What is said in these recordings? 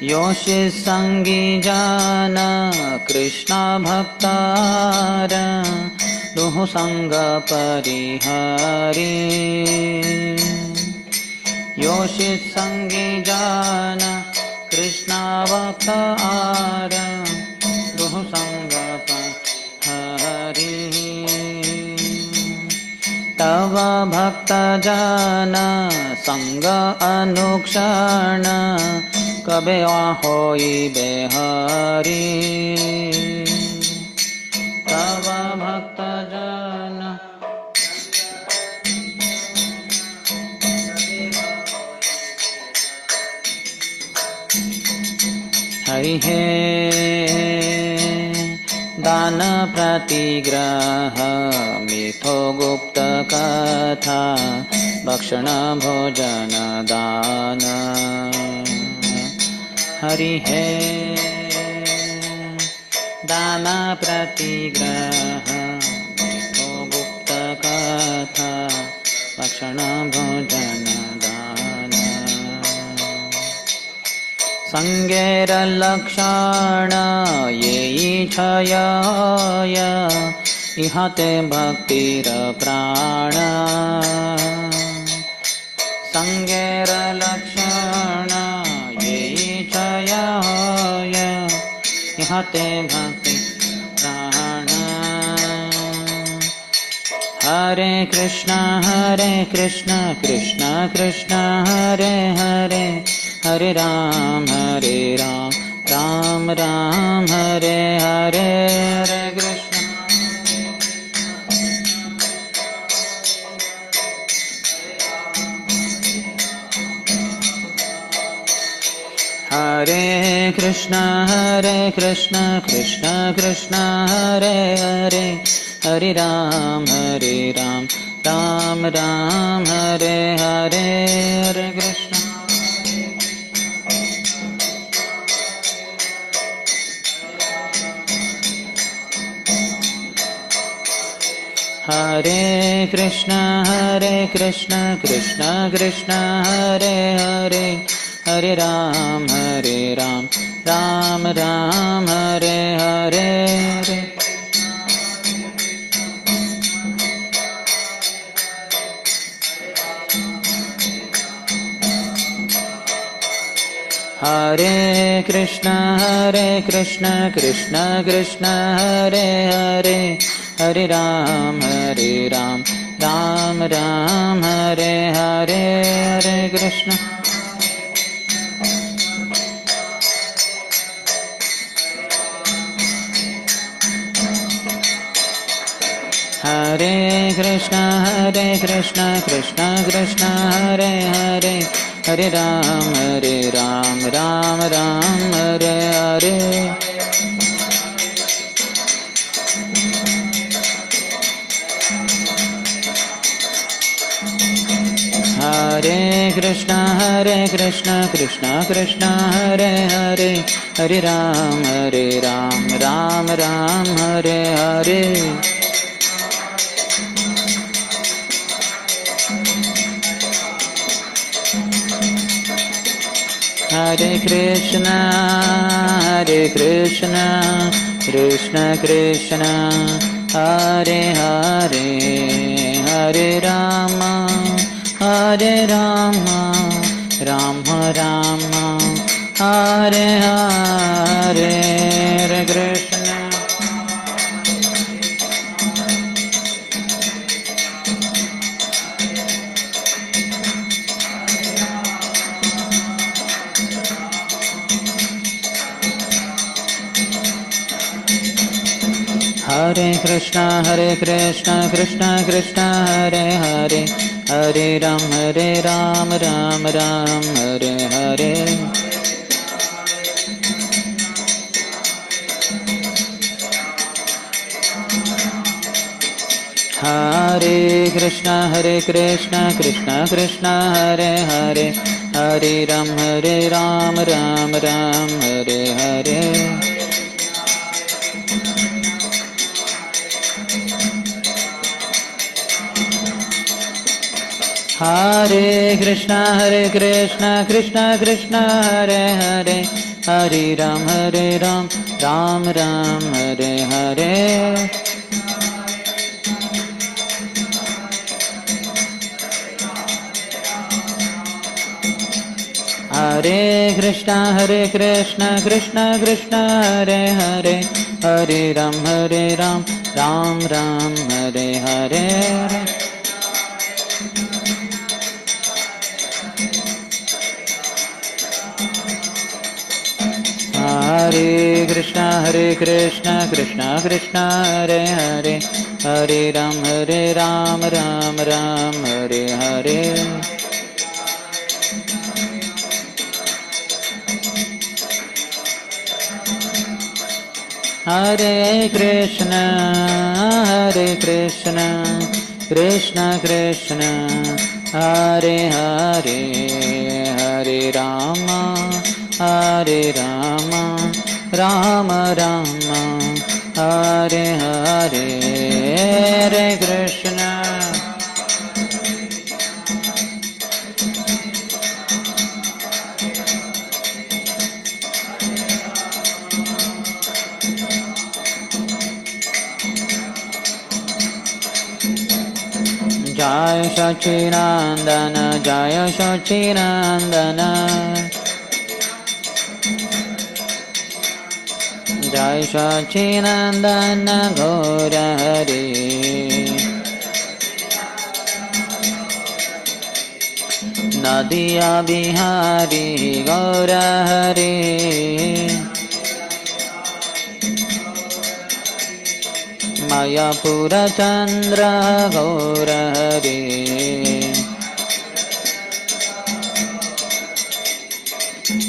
योषि संगी जन कृष्ण भक्तार दुहु संग परिहरि योषि संगी जन कृष्ण भक्तार दुहु संग परिहरि तव भक्त जन संग अनुक्षण कबे होई बेहरी तव भक्त जन हरि हे दान प्रतिग्रह मिथो गुप्त कथा भक्षण भोजन दान हरि हे दान प्रतिग्रह मिथो गुप्त कथा भक्षण भोजन दान संगेर लक्षण ये इच्छय इहते भक्तिर प्राण संगेर लक्षण ये इच्छय इहते भक्ति प्राण हरे कृष्ण कृष्ण कृष्ण हरे हरे हरे राम राम राम हरे हरे हरे कृष्ण हरे कृष्ण कृष्ण कृष्ण हरे हरे हरे राम राम राम हरे हरे हरे कृष्ण हरे कृष्ण कृष्ण कृष्ण हरे हरे हरे राम राम राम हरे हरे हरे हरे कृष्ण कृष्ण कृष्ण हरे हरे हरे राम राम राम हरे हरे हरे कृष्ण हरे कृष्ण कृष्ण कृष्ण हरे हरे हरे राम राम राम हरे हरे हरे कृष्ण कृष्ण कृष्ण हरे हरे हरे राम राम राम हरे हरे हरे कृष्ण कृष्ण कृष्ण हरे हरे हरे राम राम राम हरे हरे हरे कृष्ण हरे Krishna Krishna Krishna Hare Hare Hare Ram Ram Ram Hare Hare Hare Krishna Krishna Krishna Hare Hare Hare Ram Ram Ram Hare Hare Hare Krishna Krishna Krishna Hare Hare, Hare Ram Ram Ram Hare Hare. Hare Krishna Krishna Krishna Hare Hare, Hare Ram Ram Ram Hare Hare. Hare Krishna Krishna Krishna Hare Hare, Hare Ram Ram Ram Hare Hare. Hare Krishna Krishna Krishna Hare Hare, Hare Rama Rama Rama Hare Hare. Hare Krishna. Jai Sachinandana Jaya Sachinandana, Jai Sachinandana Gaura Hare, Nadia Bihari Gaura Hare, Mayapura Chandra Gaura Hare,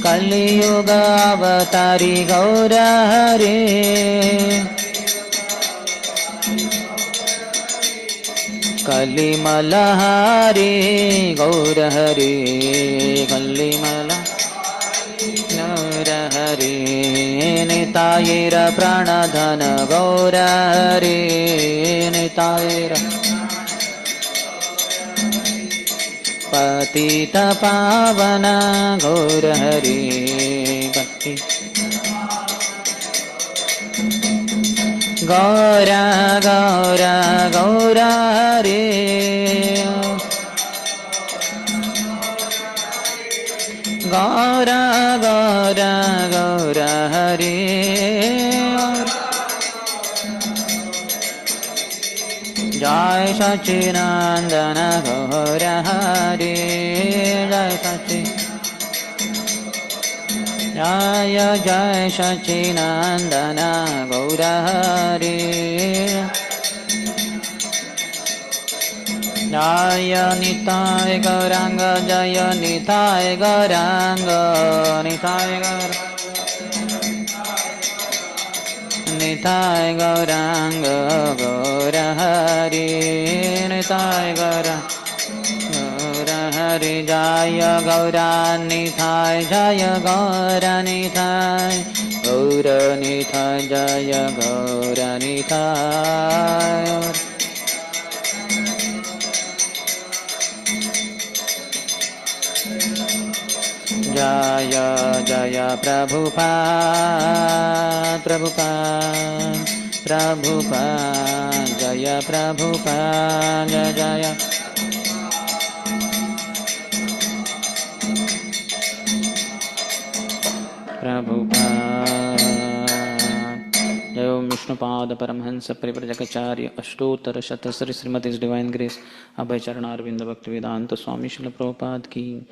Kali Yuga Avatari Gaura Hare, Kali Malahari Gaura Hare, Kali Malahari Gaura Hare, Nitayera Pranadhana Gaura Hare, Nitayera Patita Pavana Gaura Hare, Gaura Gaura Gaura Hare, Gaura Gaura Gaura Hare. Jai Sachinandana Gaura Hare, Jai Sachinandana Jai Sachinandana Gaura Hare, Jaya Nitai Gauranga Jaya Nitai Gauranga Nitai Gauranga Nitai Gauranga Gaura Hare, Nitai Gaura Hare, Jaya Gaura Nitai Jaya Gaura Nitai Gaura Nitai Jaya Gaura Nitai. Jaya Jaya Prabhupada Prabhupada Prabhupada Jaya Prabhupada Jaya Prabhupada. Jai Om Vishnupada Paramhansa Parivrajakacarya Ashtottara Shatasri Srimati His Divine Grace Abhay Charanarvinda Bhaktivedanta Swami Srila Prabhupada ki,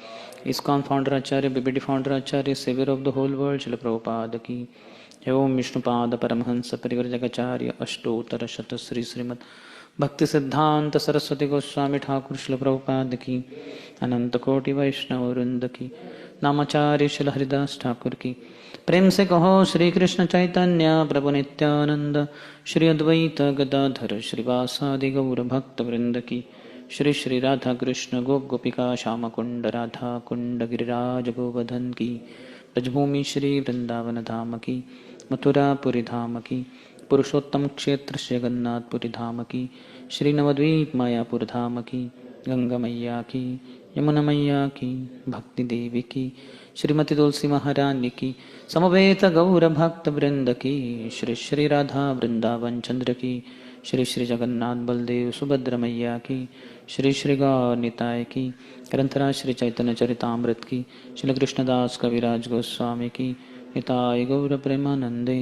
ISKCON founder Acharya, BBD founder Acharya, savior of the whole world Srila Prabhupada ki. Jai Om Vishnupada Paramhansa Parivrajakacarya Ashtottara Shatasri Srimati Bhakti Siddhanta Saraswati Goswami Thakur Srila Prabhupada ki, Ananta Koti Vaishnava Vrinda ki, Namacharya Srila Haridas Thakur ki. प्रेम से कहो श्री कृष्ण चैतन्य प्रभु नित्यानंद, श्री अद्वैत गदाधर श्रीवासादि गौर भक्त वृंद की, श्री श्री राधा कृष्ण गोप गोपिका श्याम कुंड राधा कुंड गिरिराज गोवर्धन की, ब्रजभूमि श्री वृंदावन धाम की, मथुरापुरी धाम की, पुरुषोत्तम क्षेत्र जगन्नाथपुरी धाम की, श्री नवद्वीप मायापुर धाम की, गंगा मैया की, यमुना मैया की, भक्ति देवी की, श्रीमती तुलसी महारानी की, समवेत गौर भक्त वृंद की, श्री श्री राधा वृंदावन चंद्र की, श्री श्री जगन्नाथ बलदेव सुभद्र मैया की, श्री श्री गौर निताय की, ग्रंथराज श्री चैतन्य चरितामृत की, श्री कृष्णदास कविराज गोस्वामी की, निताय गौर प्रेमानंदे.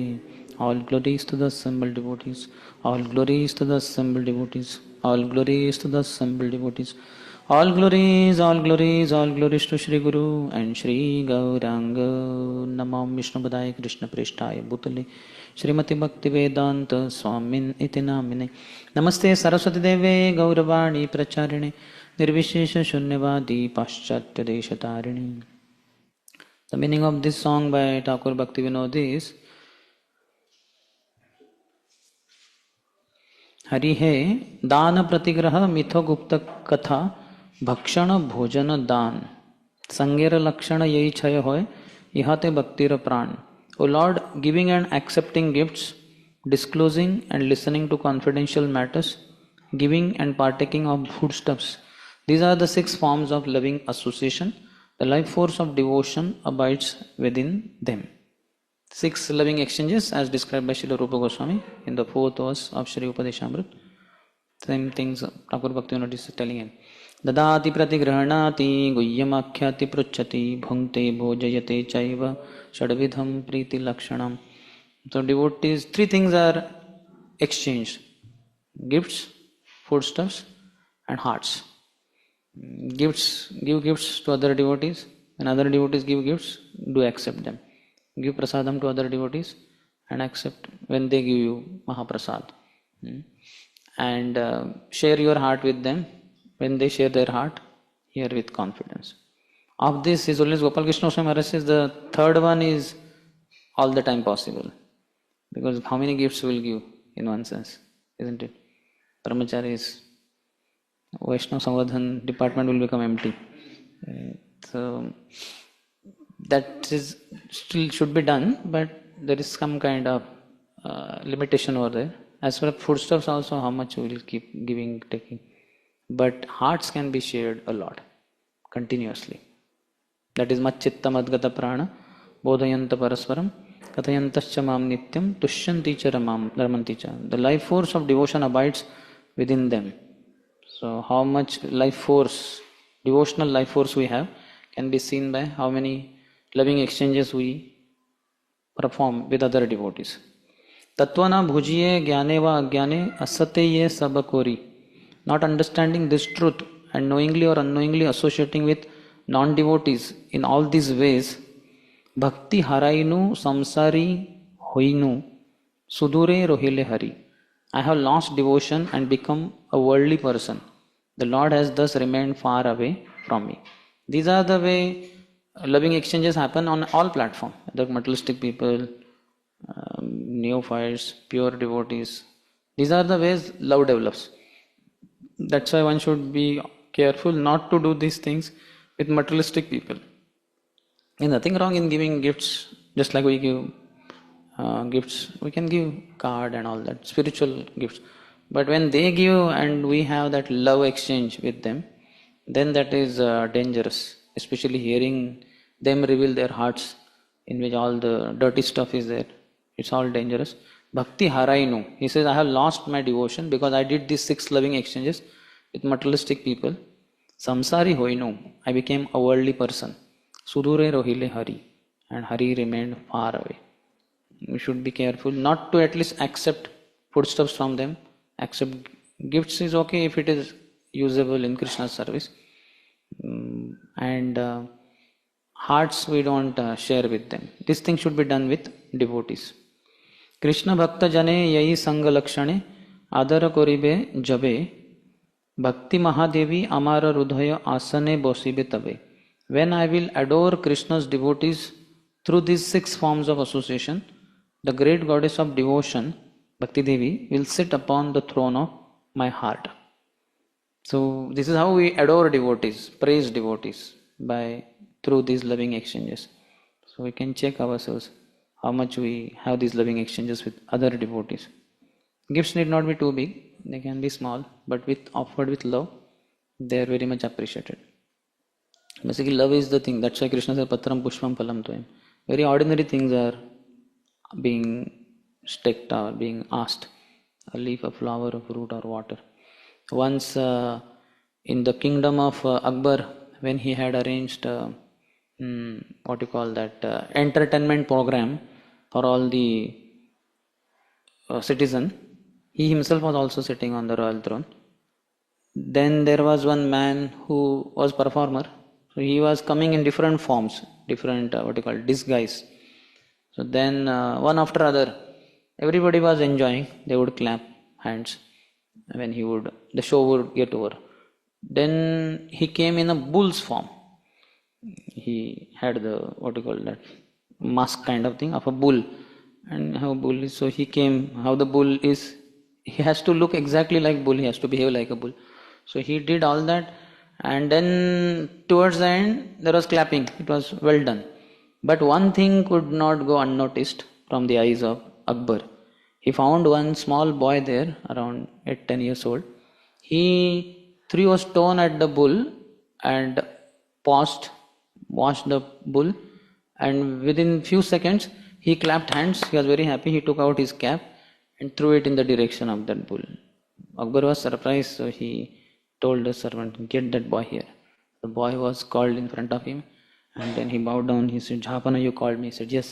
All glories to the assembled devotees. All glories to the assembled devotees. All glories to the assembled devotees. All glories, all glories, all glories to Shri Guru and Shri Gauranga. Namam Vishnu Padaya Krishna Prishtaya Bhutale Shrimati Bhakti Vedanta Swamin Iti Namine. Namaste Saraswati Deve Gauravani Pracharine Nirvishesha Shunyavadi Paschatya Deshatarine. The meaning of this song by Thakur Bhaktivinoda is Hari है दान प्रतिग्रह मिथो गुप्त कथा भक्षण भोजन दान संगेर लक्षण यही क्षय होय इहाते भक्तिर प्राण. O Lord, giving and accepting gifts, disclosing and listening to confidential matters, giving and partaking of foodstuffs, these are the 6 forms of loving association. The life force of devotion abides within them. 6 loving exchanges as described by Srila Rupa Goswami in the 4th verse of Shri Upadeshamrita. Same things Thakur Bhaktivinoda is telling him. Dadati pratigrahanati guhyamakhyati pruchati bhunkte bhojayate chaiva shadvidham priti lakshanam. So devotees, 3 things are exchanged: gifts, foodstuffs and hearts. Gifts, give gifts to other devotees, and other devotees give gifts, do accept them. Give prasadam to other devotees and accept when they give you Mahaprasad. And share your heart with them. When they share their heart, hear with confidence. Of this, His Holiness Gopal Krishna Goswami Maharaj says the third one is all the time possible. Because how many gifts will give in one sense, isn't it? Brahmacharis, Vaishnava Samvardhan department will become empty. So that is still should be done, but there is some kind of limitation over there. As for foodstuffs also, how much we will keep giving, taking. But hearts can be shared a lot, continuously. That is Macchitta Madgata Prana, Bodhayanta Parasparam, Kathayantascha Mam Nityam, Tushyanti cha Ramanti cha. The life force of devotion abides within them. So how much life force, devotional life force we have, can be seen by how many loving exchanges we perform with other devotees. Tattvana bhujiye jnane va agyane asate ye sabakori. Not understanding this truth and knowingly or unknowingly associating with non-devotees in all these ways, bhakti harainu samsari hoinu sudure rohile hari. I have lost devotion and become a worldly person. The Lord has thus remained far away from me. These are the way loving exchanges happen on all platforms, the materialistic people, neophytes, pure devotees. These are the ways love develops. That's why one should be careful not to do these things with materialistic people. There's nothing wrong in giving gifts, just like we give gifts. We can give card and all that, spiritual gifts. But when they give and we have that love exchange with them, then that is dangerous. Especially hearing them reveal their hearts in which all the dirty stuff is there. It's all dangerous. Bhakti harainu. He says, I have lost my devotion because I did these 6 loving exchanges with materialistic people. Samsari hoinu. I became a worldly person. Sudure rohile hari. And Hari remained far away. We should be careful not to at least accept foodstuffs from them. Accept gifts is okay if it is usable in Krishna's service. And hearts we don't share with them. This thing should be done with devotees. Krishna Bhakta Jane Yai Sangha Lakshane Adara Koribe Jabe Bhakti Mahadevi Amara Rudhaya Asane Bosibe Tabe. When I will adore Krishna's devotees through these 6 forms of association, the great goddess of devotion, Bhakti Devi, will sit upon the throne of my heart. So this is how we adore devotees, praise devotees through these loving exchanges. So we can check ourselves how much we have these loving exchanges with other devotees. Gifts need not be too big, they can be small, but offered with love, they are very much appreciated. Basically, love is the thing. That's why Krishna said, Patram Pushpam Phalam Toyam. Very ordinary things are being staked or being asked. A leaf, a flower, a fruit, or water. Once in the kingdom of Akbar, when he had arranged what you call that entertainment program for all the citizen, he himself was also sitting on the royal throne. Then there was one man who was performer. So he was coming in different forms, different what you call disguise. So then one after other, everybody was enjoying. They would clap hands when the show would get over. Then he came in a bull's form. He had the what you call that mask kind of thing of a bull, and how bull is. So he came. How the bull is, he has to look exactly like bull. He has to behave like a bull. So he did all that, and then towards the end there was clapping. It was well done. But one thing could not go unnoticed from the eyes of Akbar. He found one small boy there, around 8-10 years old. He threw a stone at the bull and paused, washed the bull, and within few seconds he clapped hands. He was very happy. He took out his cap and threw it in the direction of that bull. Akbar was surprised, so he told the servant, "Get that boy here." The boy was called in front of him, and then he bowed down. He said, "Jhapana, you called me?" He said, "Yes."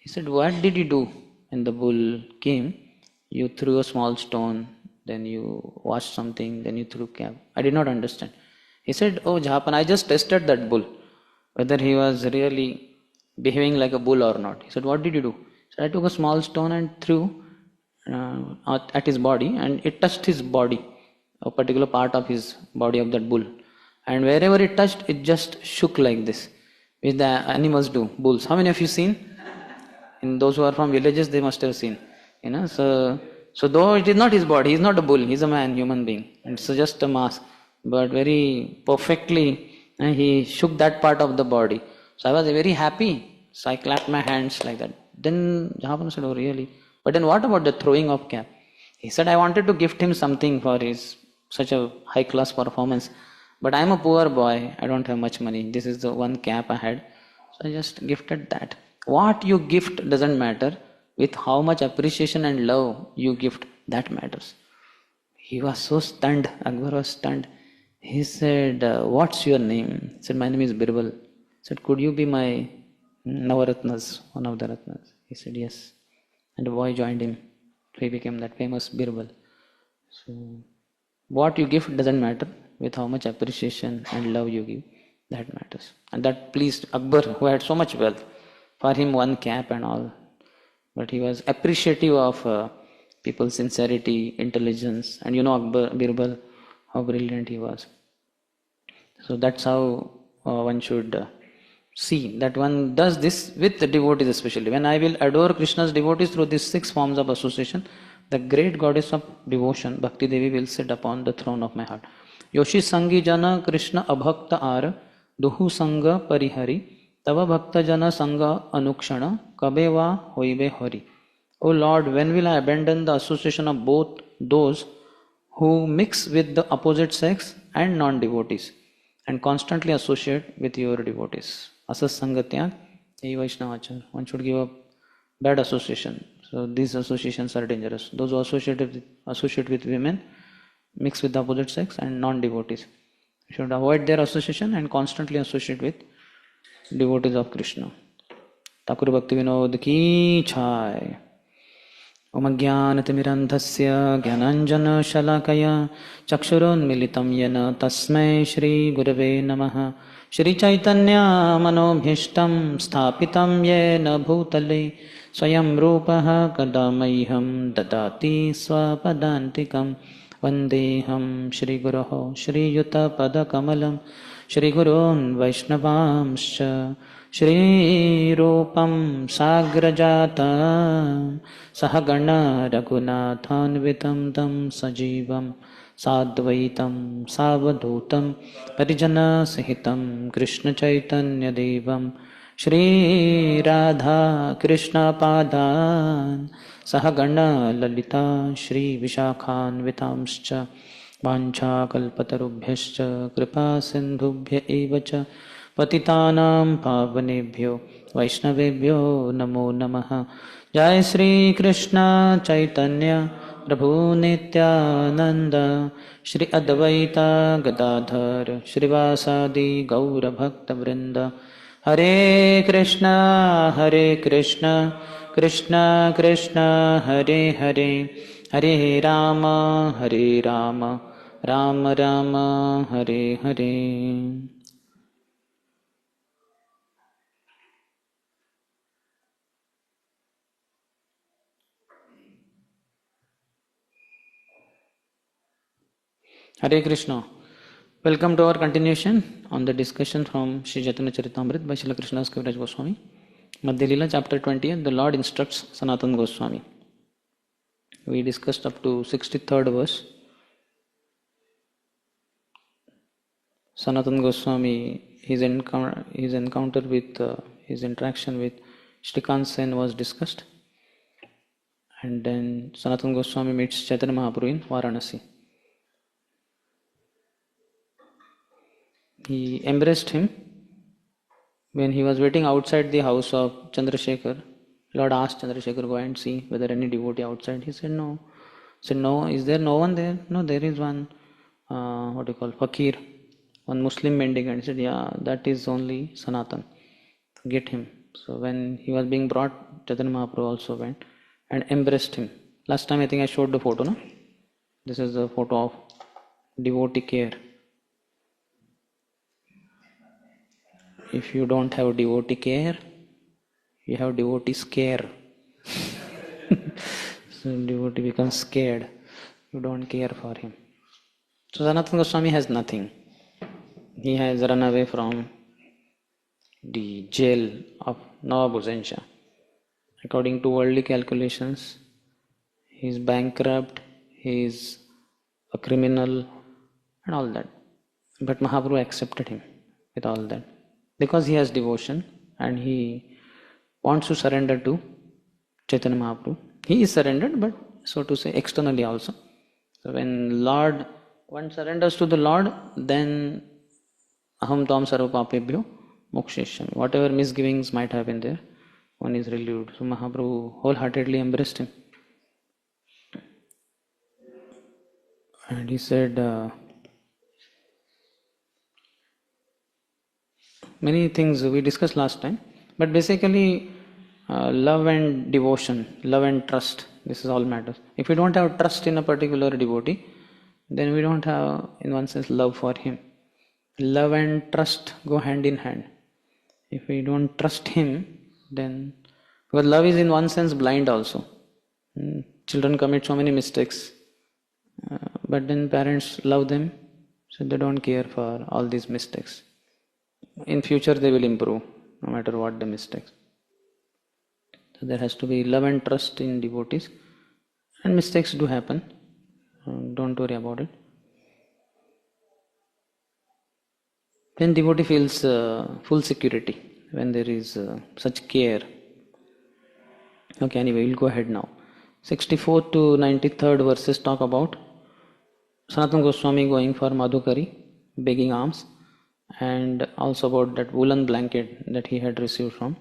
He said, "What did you do?" When the bull came, "You threw a small stone, then you washed something, then you threw cap." "I did not understand." He said, "Oh Jhapana, I just tested that bull, whether he was really behaving like a bull or not." He said, "What did you do?" He said, "I took a small stone and threw at his body, and it touched his body, a particular part of his body of that bull. And wherever it touched, it just shook like this, which the animals do, bulls." How many of you seen? In those who are from villages, they must have seen. So though it is not his body, he is not a bull, he is a man, human being. It's just a mask, but very perfectly he shook that part of the body. So I was very happy. So I clapped my hands like that. Then Jahan said, "Oh really? But then what about the throwing of cap?" He said, "I wanted to gift him something for his such a high class performance. But I am a poor boy, I don't have much money. This is the one cap I had. So I just gifted that." What you gift doesn't matter. With how much appreciation and love you gift, that matters. He was so stunned. Akbar was stunned. He said, "What's your name?" He said, "My name is Birbal." He said, "Could you be my Navaratnas, one of the Ratnas?" He said, "Yes." And the boy joined him. He became that famous Birbal. So, what you gift doesn't matter. With how much appreciation and love you give, that matters. And that pleased Akbar, who had so much wealth. For him, one cap and all. But he was appreciative of people's sincerity, intelligence, and Akbar, Birbal, how brilliant he was. So that's how one should see that one does this with the devotees especially. When I will adore Krishna's devotees through these 6 forms of association, the great goddess of devotion, Bhakti Devi, will sit upon the throne of my heart. Yoshi Sangi Jana Krishna Abhakta Ara Duhu Sanga Parihari Tava Bhakta Jana Sanga Anukshana Kabeva Hoibe Hari. O Lord, when will I abandon the association of both those who mix with the opposite sex and non-devotees and constantly associate with your devotees? Asas Sangatya Ei Vaishnavachar. One should give up bad association. So these associations are dangerous. Those who associate with women, mix with the opposite sex and non-devotees, should avoid their association and constantly associate with devotees of Krishna. Thakur Bhakti Vinod ki chai. Om Jnanatimirandhasya Jnananjana Shalakaya Chakshurunmilitam Yena Tasmai Shri Gurave Namaha. Shri Chaitanya Manobhishtam Sthapitam Yena Bhutale Swayam Rupaha Kadamaiham Dadati Swapadantikam Vandeham Shri Guruho Shri Yuta Padakamalam Shri Gurun Vaishnavamscha Shri Rupam Sagrajata Sahagana Raghunathanvitam Tam Sajivam Sadvaitam Savadhutam Parijana Sahitam Krishna Chaitanya Devam Shri Radha Krishna Padan Sahagana Lalita Shri Vishakhan Vitamscha वाञ्छाकल्पतरुभ्यश्च कृपासिन्धुभ्य एव च पतितानां पावनेभ्यो वैष्णवेभ्यो नमो नमः। जय श्री कृष्ण चैतन्य प्रभु नित्यानंद श्री अद्वैता गदाधर श्रीवासादि गौरभक्तवृंद। हरे कृष्णा कृष्णा कृष्णा हरे हरे, हरे Ram Ram Ram Hare Hare. Hare Krishna. Welcome to our continuation on the discussion from Sri Chaitanya Charitamrita by Srila Krishnadas Kaviraj Goswami. Madhya Lila chapter 20, the Lord instructs Sanatana Goswami. We discussed up to 63rd verse. Sanatana Goswami, his encounter with, his interaction with Shrikant Sen was discussed. And then Sanatana Goswami meets Chaitanya Mahaprabhu in Varanasi. He embraced him. When he was waiting outside the house of Chandrasekhar, Lord asked Chandrasekhar, go and see whether any devotee outside. He said, no. He said, no, is there no one there? No, there is one, fakir, one Muslim mendicant. He said, yeah, that is only Sanatan. Get him. So when he was being brought, Chaitanya Mahaprabhu also went and embraced him. Last time I think I showed the photo, no? This is the photo of devotee care. If you don't have devotee care, you have devotee scare. So devotee becomes scared. You don't care for him. So Sanatana Goswami has nothing. He has run away from the jail of Navabhujansha. According to worldly calculations, he is bankrupt, he is a criminal and all that. But Mahaprabhu accepted him with all that. Because he has devotion and he wants to surrender to Chaitanya Mahaprabhu. He is surrendered, but so to say externally also. So when one surrenders to the Lord, then aham tvam sarva papebhyo moksheshyami. Whatever misgivings might have been there, one is relieved. So Mahaprabhu wholeheartedly embraced him. And he said, many things we discussed last time, but basically love and devotion, love and trust, this is all matters. If we don't have trust in a particular devotee, then we don't have, in one sense, love for him. Love and trust go hand in hand. If we don't trust him, then, because love is in one sense blind also. Children commit so many mistakes, but then parents love them, so they don't care for all these mistakes. In future they will improve, no matter what the mistakes. So there has to be love and trust in devotees, and mistakes do happen. Don't worry about it. Then devotee feels full security when there is such care. Okay, anyway, we'll go ahead now. 64th to 93rd verses talk about Sanatana Goswami going for Madhukari, begging alms, and also about that woolen blanket that he had received from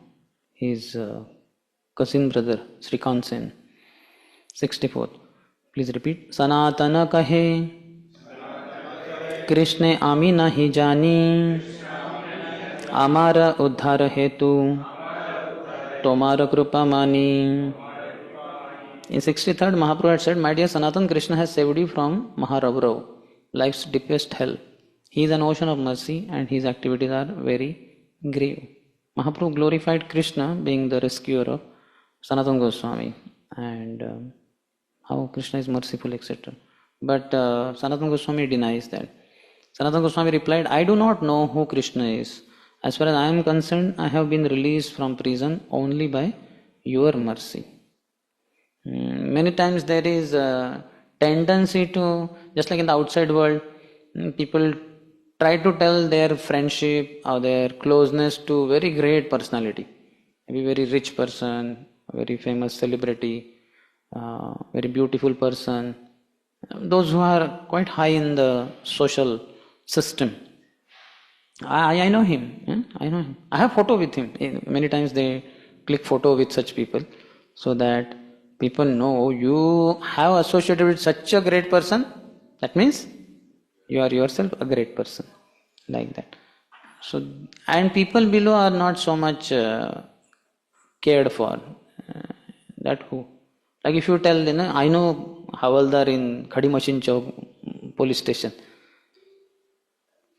his cousin brother Srikant Sen. 64th. Please repeat. Sanatana kahe कृष्णे आमी नहीं जानी आमारा उद्धार हेतु तोमारा कृपा मानी. In 63rd, Mahaprabhu had said, my dear Sanatan, Krishna has saved you from Maharavav, life's deepest hell. He is an ocean of mercy and his activities are very grave. Mahaprabhu glorified Krishna being the rescuer of Sanatana Goswami and how Krishna is merciful, etc. But Sanatana Goswami denies that. Sanatana Goswami replied, I do not know who Krishna is. As far as I am concerned, I have been released from prison only by your mercy. Many times there is a tendency to, just like in the outside world, people try to tell their friendship or their closeness to very great personality. Maybe very rich person, very famous celebrity, very beautiful person, those who are quite high in the social system. I know him. I know him. I have photo with him. Many times they click photo with such people so that people know you have associated with such a great person. That means you are yourself a great person. Like that. So, and people below are not so much cared for. That who? Like if you tell, I know Havaldar in Khadi Machine Chowk police station.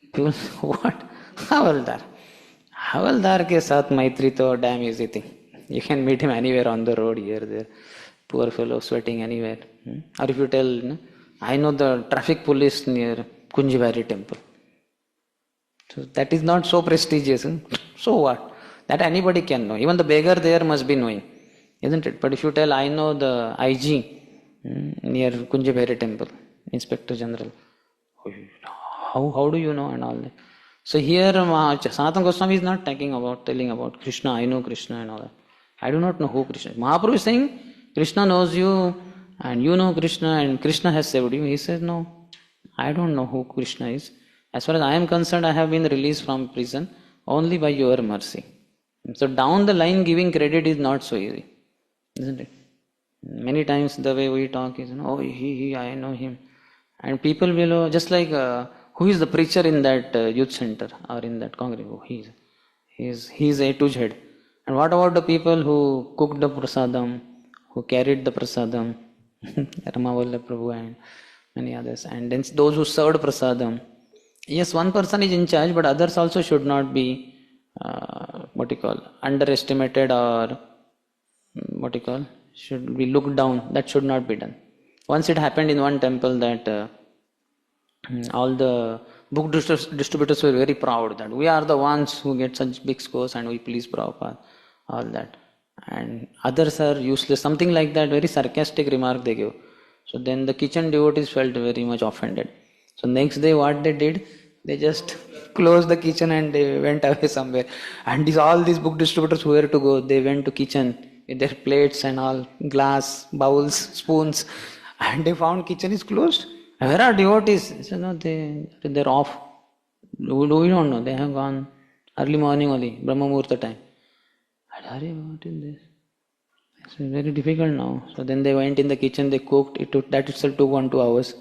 People, what? Havaldar. Havaldar ke saath maitri to damn easy thing. You can meet him anywhere on the road, here, there. Poor fellow sweating anywhere. Or if you tell, I know the traffic police near Kunjivari temple. So that is not so prestigious. So what? That anybody can know. Even the beggar there must be knowing. Isn't it? But if you tell, I know the IG near Kunjibheri temple, Inspector General, how do you know and all that? So here Sanatana Goswami is not telling about Krishna, I know Krishna and all that. I do not know who Krishna is. Mahaprabhu is saying, Krishna knows you and you know Krishna and Krishna has saved you. He says, no, I don't know who Krishna is. As far as I am concerned, I have been released from prison only by your mercy. So down the line giving credit is not so easy. Isn't it? Many times the way we talk is, oh, he, I know him. And people below, just like, who is the preacher in that youth center or in that congregation? Oh, he's A to Z. And what about the people who cooked the prasadam, who carried the prasadam, Ramavalla Prabhu and many others. And then those who served prasadam. Yes, one person is in charge, but others also should not be, underestimated or should be looked down. That should not be done. Once it happened in one temple that all the book distributors were very proud that we are the ones who get such big scores and we please Prabhupada, all that. And others are useless, something like that, very sarcastic remark they gave. So then the kitchen devotees felt very much offended. So next day what they did, they just closed the kitchen and they went away somewhere. And all these book distributors who were to go, they went to kitchen with their plates and all, glass, bowls, spoons, and they found kitchen is closed. Where are devotees? So, no, they're off. We don't know. They have gone early morning only, Brahma Muhurta time. Hurry, what is this? It's very difficult now. So then they went in the kitchen, they cooked. That itself took 1-2 hours.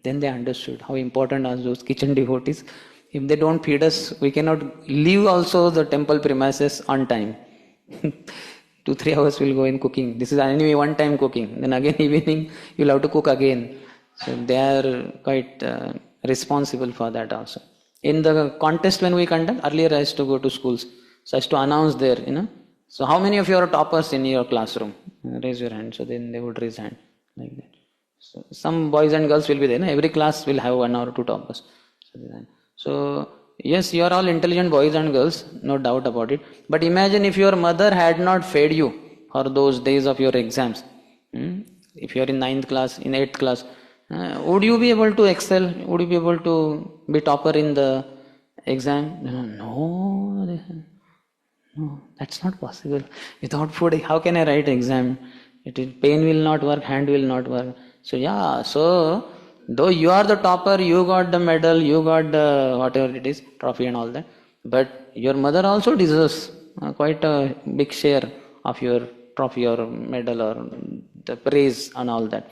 Then they understood how important are those kitchen devotees. If they don't feed us, we cannot leave also the temple premises on time. 2-3 hours will go in cooking. This is anyway one time cooking. Then again evening you'll have to cook again. So they are quite responsible for that also. In the contest when we conduct, earlier I used to go to schools. So I used to announce there, So how many of you are toppers in your classroom? Raise your hand. So then they would raise hand like that. So some boys and girls will be there. Every class will have 1 or 2 toppers. So yes, you are all intelligent boys and girls, no doubt about it. But imagine if your mother had not fed you for those days of your exams. If you are in 9th class, in 8th class, would you be able to excel? Would you be able to be topper in the exam? No, that's not possible. Without food, how can I write exam? Pen will not work, hand will not work. So though you are the topper, you got the medal, you got the whatever it is, trophy and all that. But your mother also deserves quite a big share of your trophy or medal or the praise and all that.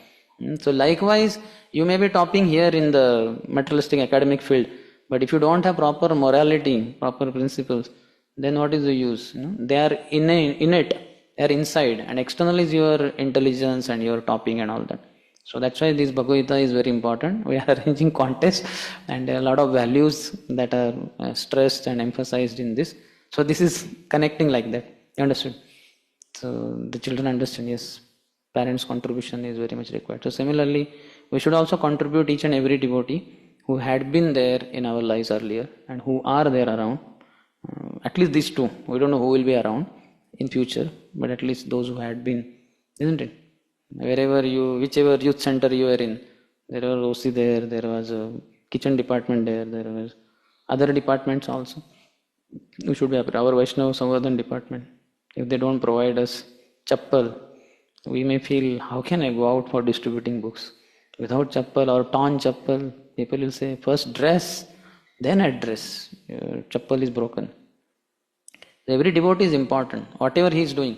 So likewise, you may be topping here in the materialistic academic field, but if you don't have proper morality, proper principles, then what is the use? They are innate, they are inside, and external is your intelligence and your topping and all that. So that's why this Bhagavad Gita is very important. We are arranging contests and there are a lot of values that are stressed and emphasized in this. So this is connecting like that. You understood? So the children understand, yes, parents' contribution is very much required. So similarly, we should also contribute each and every devotee who had been there in our lives earlier and who are there around. At least these two. We don't know who will be around in future, but at least those who had been, isn't it? Whichever youth center you were in, there was OC there, there was a kitchen department there was other departments also. We should be happy. Our Vaishnava Samvardhan department, if they don't provide us chappal, we may feel, how can I go out for distributing books? without chappal or torn chappal, people will say, first dress, then address. Your chappal is broken. Every devotee is important, whatever he is doing.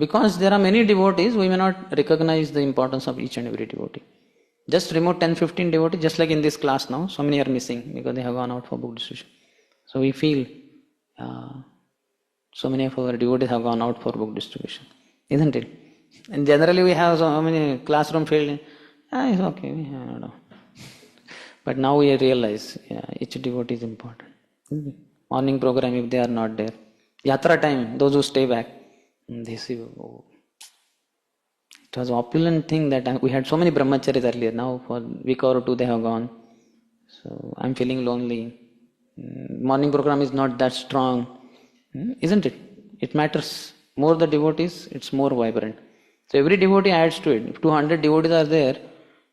Because there are many devotees, we may not recognize the importance of each and every devotee. Just remove 10-15 devotees, just like in this class now, so many are missing because they have gone out for book distribution. So we feel so many of our devotees have gone out for book distribution, isn't it? And generally we have so many classroom filled. It's okay. But now we realize, each devotee is important. Morning program, if they are not there. Yatra time, those who stay back, they see, oh. It was an opulent thing that we had so many brahmacharis earlier. Now for a week or two they have gone. So I'm feeling lonely. Morning program is not that strong. Isn't it? It matters. More the devotees, it's more vibrant. So every devotee adds to it. If 200 devotees are there,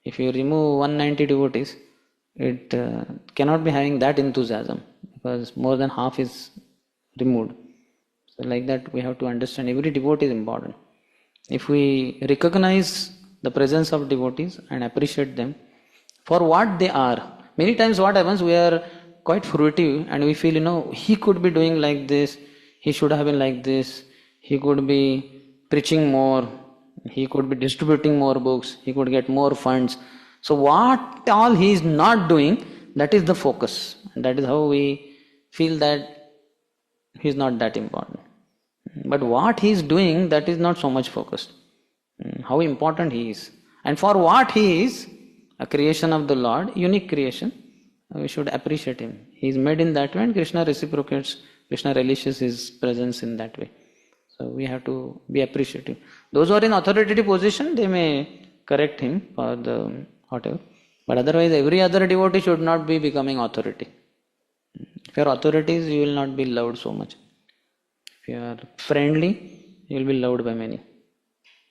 if you remove 190 devotees, it cannot be having that enthusiasm because more than half is removed. So like that we have to understand every devotee is important. If we recognize the presence of devotees and appreciate them for what they are, many times what happens, we are quite fruitive and we feel, he could be doing like this, he should have been like this, he could be preaching more, he could be distributing more books, he could get more funds. So what all he is not doing, that is the focus. And that is how we feel that he is not that important. But what he is doing, that is not so much focused. How important he is. And for what he is, a creation of the Lord, unique creation, we should appreciate him. He is made in that way and Krishna reciprocates, Krishna relishes his presence in that way. So we have to be appreciative. Those who are in authoritative position, they may correct him for the whatever. But otherwise, every other devotee should not be becoming authority. If you are authorities, you will not be loved so much. If you are friendly, you will be loved by many.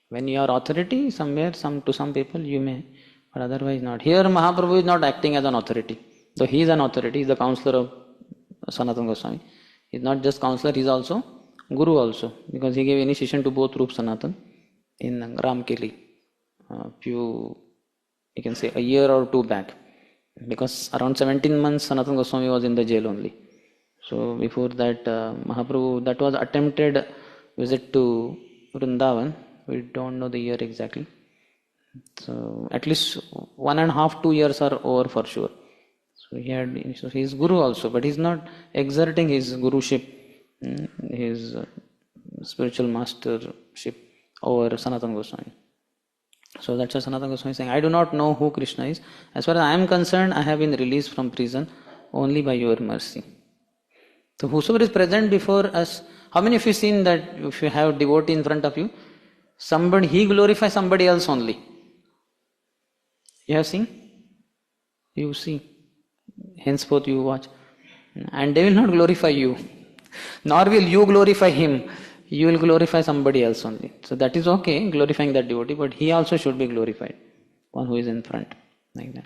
When you are authority, somewhere, to some people, you may, but otherwise not. Here, Mahaprabhu is not acting as an authority. Though he is an authority, he is the counselor of Sanatana Goswami. He is not just counselor, he is also Guru also. Because he gave initiation to both Rup Sanatan in Ramkeli. You can say a year or two back. Because around 17 months, Sanatana Goswami was in the jail only. So before that, Mahaprabhu, that was attempted visit to Vrindavan. We don't know the year exactly. So at least 1.5, 2 years are over for sure. So he is Guru also, but he is not exerting his Guruship, his spiritual mastership over Sanatana Goswami. So that's why Sanatana Goswami is saying, I do not know who Krishna is. As far as I am concerned, I have been released from prison only by your mercy. So whosoever is present before us, how many of you seen that if you have devotee in front of you, he glorifies somebody else only? You have seen? You see. Henceforth you watch. And they will not glorify you. Nor will you glorify him. You will glorify somebody else only. So that is okay, glorifying that devotee, but he also should be glorified. One who is in front. Like that.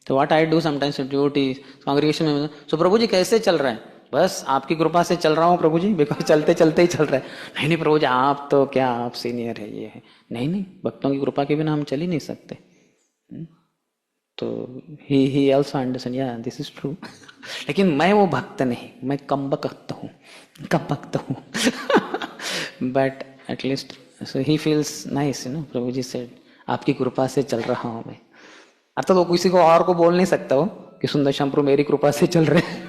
So what I do sometimes with devotees, congregation में, so प्रभु जी कैसे चल रहा है? बस आपकी कृपा से चल रहा हूँ प्रभु जी, बिकॉज चलते चलते ही चल रहा है. नहीं प्रभु जी, आप तो क्या, आप सीनियर है, ये है. नहीं, भक्तों की कृपा के बिना हम चल ही नहीं सकते. तो he also understand, yeah, this is true. लेकिन मैं वो भक्त नहीं, मैं कम भक्त हूँ. But at least, so he feels nice, Prabhu ji said, आपकी कृपा से चल रहा हूँ मैं. अर्थात वो किसी को और को बोल नहीं सकता हो कि सुंदरश्याम प्रभु मेरी कृपा से चल रहे हैं.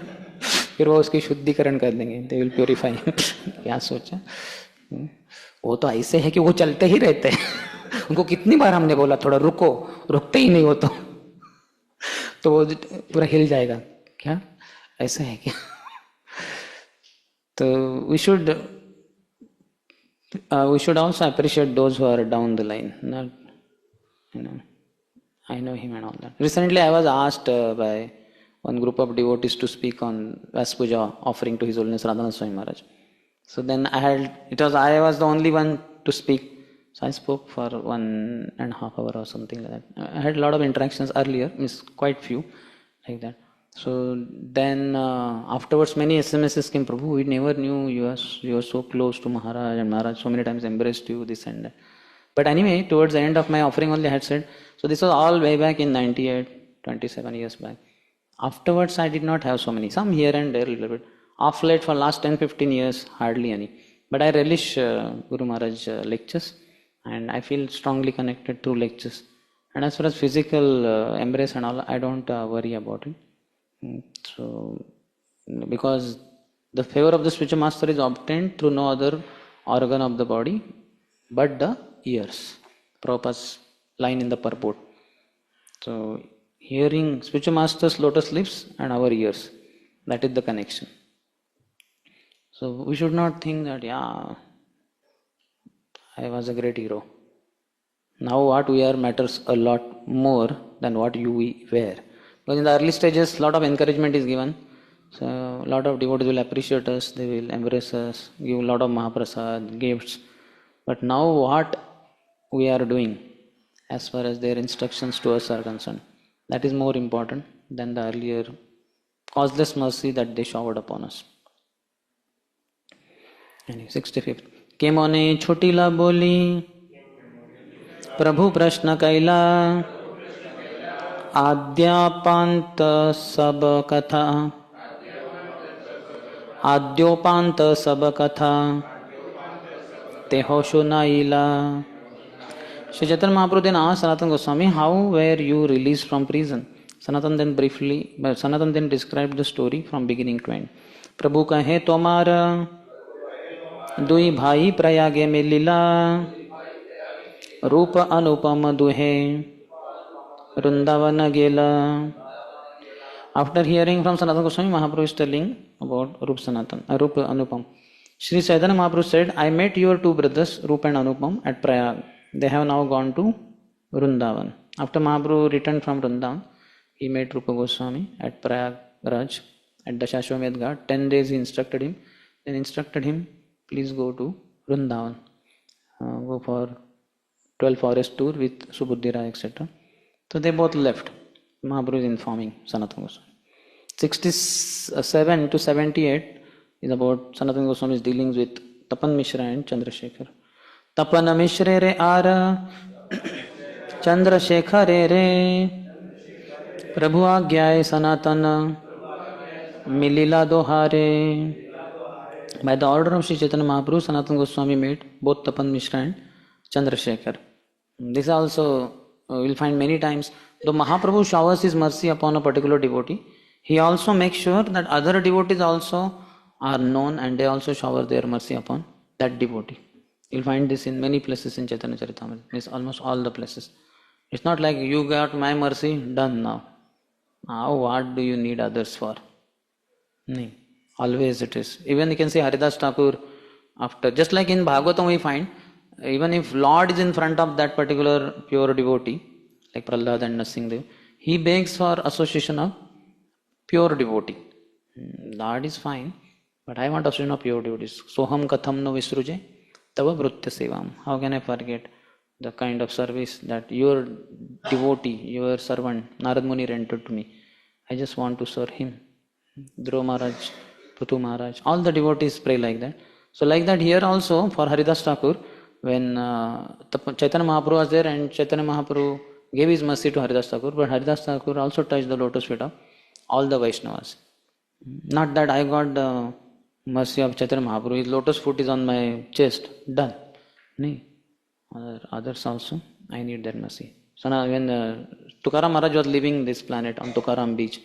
फिर वो उसकी शुद्धिकरण कर देंगे. They will purify him. क्या सोचा? वो तो ऐसे है कि वो चलते ही रहते हैं. उनको कितनी बार हमने बोला थोड़ा रुको, रुकते ही नहीं हो तो वो पूरा हिल जाएगा. क्या ऐसा है क्या? तो we should also appreciate those who are down the line. Not, I know him and all that. Recently I was asked by one group of devotees to speak on Vas Puja offering to His Holiness Radhanath Swami Maharaj. So then I was the only one to speak. So I spoke for 1.5 hours or something like that. I had a lot of interactions earlier, quite few, like that. So then afterwards many SMSs came, Prabhu, we never knew you were so close to Maharaj, and Maharaj so many times embraced you, this and that. But anyway, towards the end of my offering only I had said, so this was all way back in 98, 27 years back. Afterwards I did not have so many, some here and there a little bit. Off late for last 10-15 years, hardly any. But I relish Guru Maharaj lectures, and I feel strongly connected through lectures. And as far as physical embrace and all, I don't worry about it. So, because the favor of the spiritual master is obtained through no other organ of the body but the ears. Prabhupada's line in the purport. So, hearing spiritual master's lotus lips and our ears, that is the connection. So, we should not think that, yeah, I was a great hero. Now what we are matters a lot more than what you were. Because in the early stages, lot of encouragement is given. So a lot of devotees will appreciate us, they will embrace us, give a lot of Mahaprasad, gifts. But now what we are doing as far as their instructions to us are concerned, that is more important than the earlier causeless mercy that they showered upon us. 65th. के मोने छोटीला बोली प्रभु प्रश्न कैला आद्यापांत सब कथा आद्योपांत सब कथा तेहो सुनाइला. Shri Chaitanya Mahaprabhu then asked Sanatana Goswami, how were you released from prison? Sanatana then described the story from beginning to end. Prabhu कहे तोमारा दुई भाई प्रयागे में लीला रूप अनुपम दुहे वृंदावन गेला. After hearing from Sanatana Goswami, Mahaprabhu is telling about Rupa Anupam. Shri Chaitanya Mahaprabhu said, I met your two brothers, Rupa and Anupam, at Prayag. They have now gone to Vrindavan. After Mahaprabhu returned from Vrindavan, he met Rupa Goswami at Prayag Raj at Dashashwamedh Ghat. 10 days he instructed him. Then instructed him, please go to Vrindavan. Go for 12 forest tour with Subuddhi Rai, etc. So they both left. Mahaprabhu is informing Sanatana Goswami. 67 to 78 is about Sanatana Goswami's dealings with Tapan Mishra and Chandrasekhar. Tapan Mishra re ara Chandrasekhar re Prabhu Agyaye Sanatana Milila Dohare. By the order of Sri Chaitanya Mahaprabhu, Sanatana Goswami met both Tapan Mishra and Chandrasekhar. This also we'll find many times. Though Mahaprabhu showers his mercy upon a particular devotee, he also makes sure that other devotees also are known and they also shower their mercy upon that devotee. You'll find this in many places in Chaitanya Charitamrita. It's almost all the places. It's not like you got my mercy, done now. Now what do you need others for? No. Always it is. Even you can see Haridas Thakur, after, just like in Bhagavatam we find, even if Lord is in front of that particular pure devotee, like Prahlad and Nasingdev, he begs for association of pure devotee. Lord is fine, but I want association of pure devotees. Soham katham no visruje tava vrutya sevam. How can I forget the kind of service that your devotee, your servant, Narad Muni rendered to me? I just want to serve him. Dhruva Maharaj, Puthu Maharaj, all the devotees pray like that. So like that here also for Haridas Thakur, when Chaitanya Mahaprabhu was there and Chaitanya Mahaprabhu gave his mercy to Haridas Thakur, but Haridas Thakur also touched the lotus feet of all the Vaishnavas. Not that I got the mercy of Chaitanya Mahaprabhu, his lotus foot is on my chest, done. No. Others also, I need their mercy. So now when Tukaram Maharaj was leaving this planet on Tukaram beach,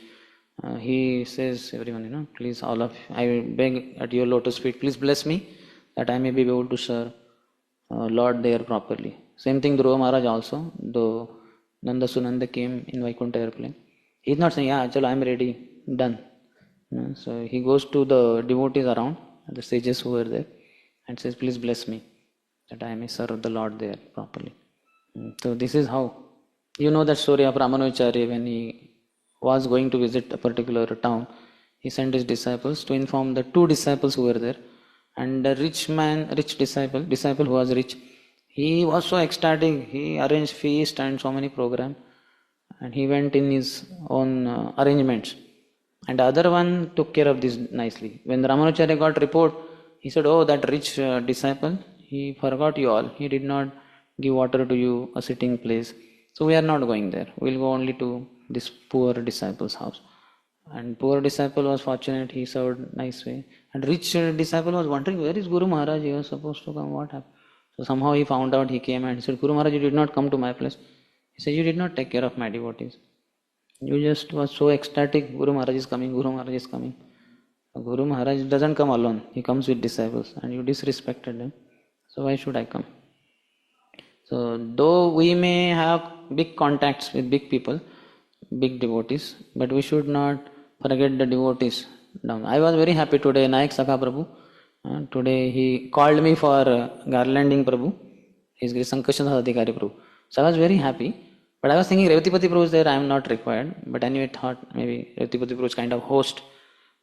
he says, everyone, please all of you, I beg at your lotus feet, please bless me that I may be able to serve Lord there properly. Same thing Dhruva Maharaj also, though Nanda Sunanda came in Vaikuntha airplane. He is not saying, yeah, chalo, I am ready, done. So he goes to the devotees around, the sages who were there, and says, please bless me that I may serve the Lord there properly. So this is how, you know that story of Ramanujacharya when he was going to visit a particular town, he sent his disciples to inform the two disciples who were there. And the rich disciple who was rich, he was so ecstatic, he arranged feast and so many programs. And he went in his own arrangements. And the other one took care of this nicely. When Ramanujacharya got report, he said, oh, that rich disciple, he forgot you all. He did not give water to you, a sitting place. So we are not going there. We'll go only to this poor disciple's house. And poor disciple was fortunate, he served nice way. And rich disciple was wondering, where is Guru Maharaj? He was supposed to come, what happened? So somehow he found out, he came and said, Guru Maharaj, you did not come to my place. He said, you did not take care of my devotees. You just was so ecstatic, Guru Maharaj is coming, Guru Maharaj is coming. Guru Maharaj doesn't come alone, he comes with disciples and you disrespected them. So why should I come? So though we may have big contacts with big people, big devotees, but we should not forget the devotees down. I was very happy today, Nayak Sakha Prabhu. Today he called me for garlanding Prabhu. His Grace Sankarshan Adhikari Prabhu. So I was very happy. But I was thinking Revatipati Prabhu is there, I am not required. But anyway, thought maybe Revatipati Prabhu is kind of host.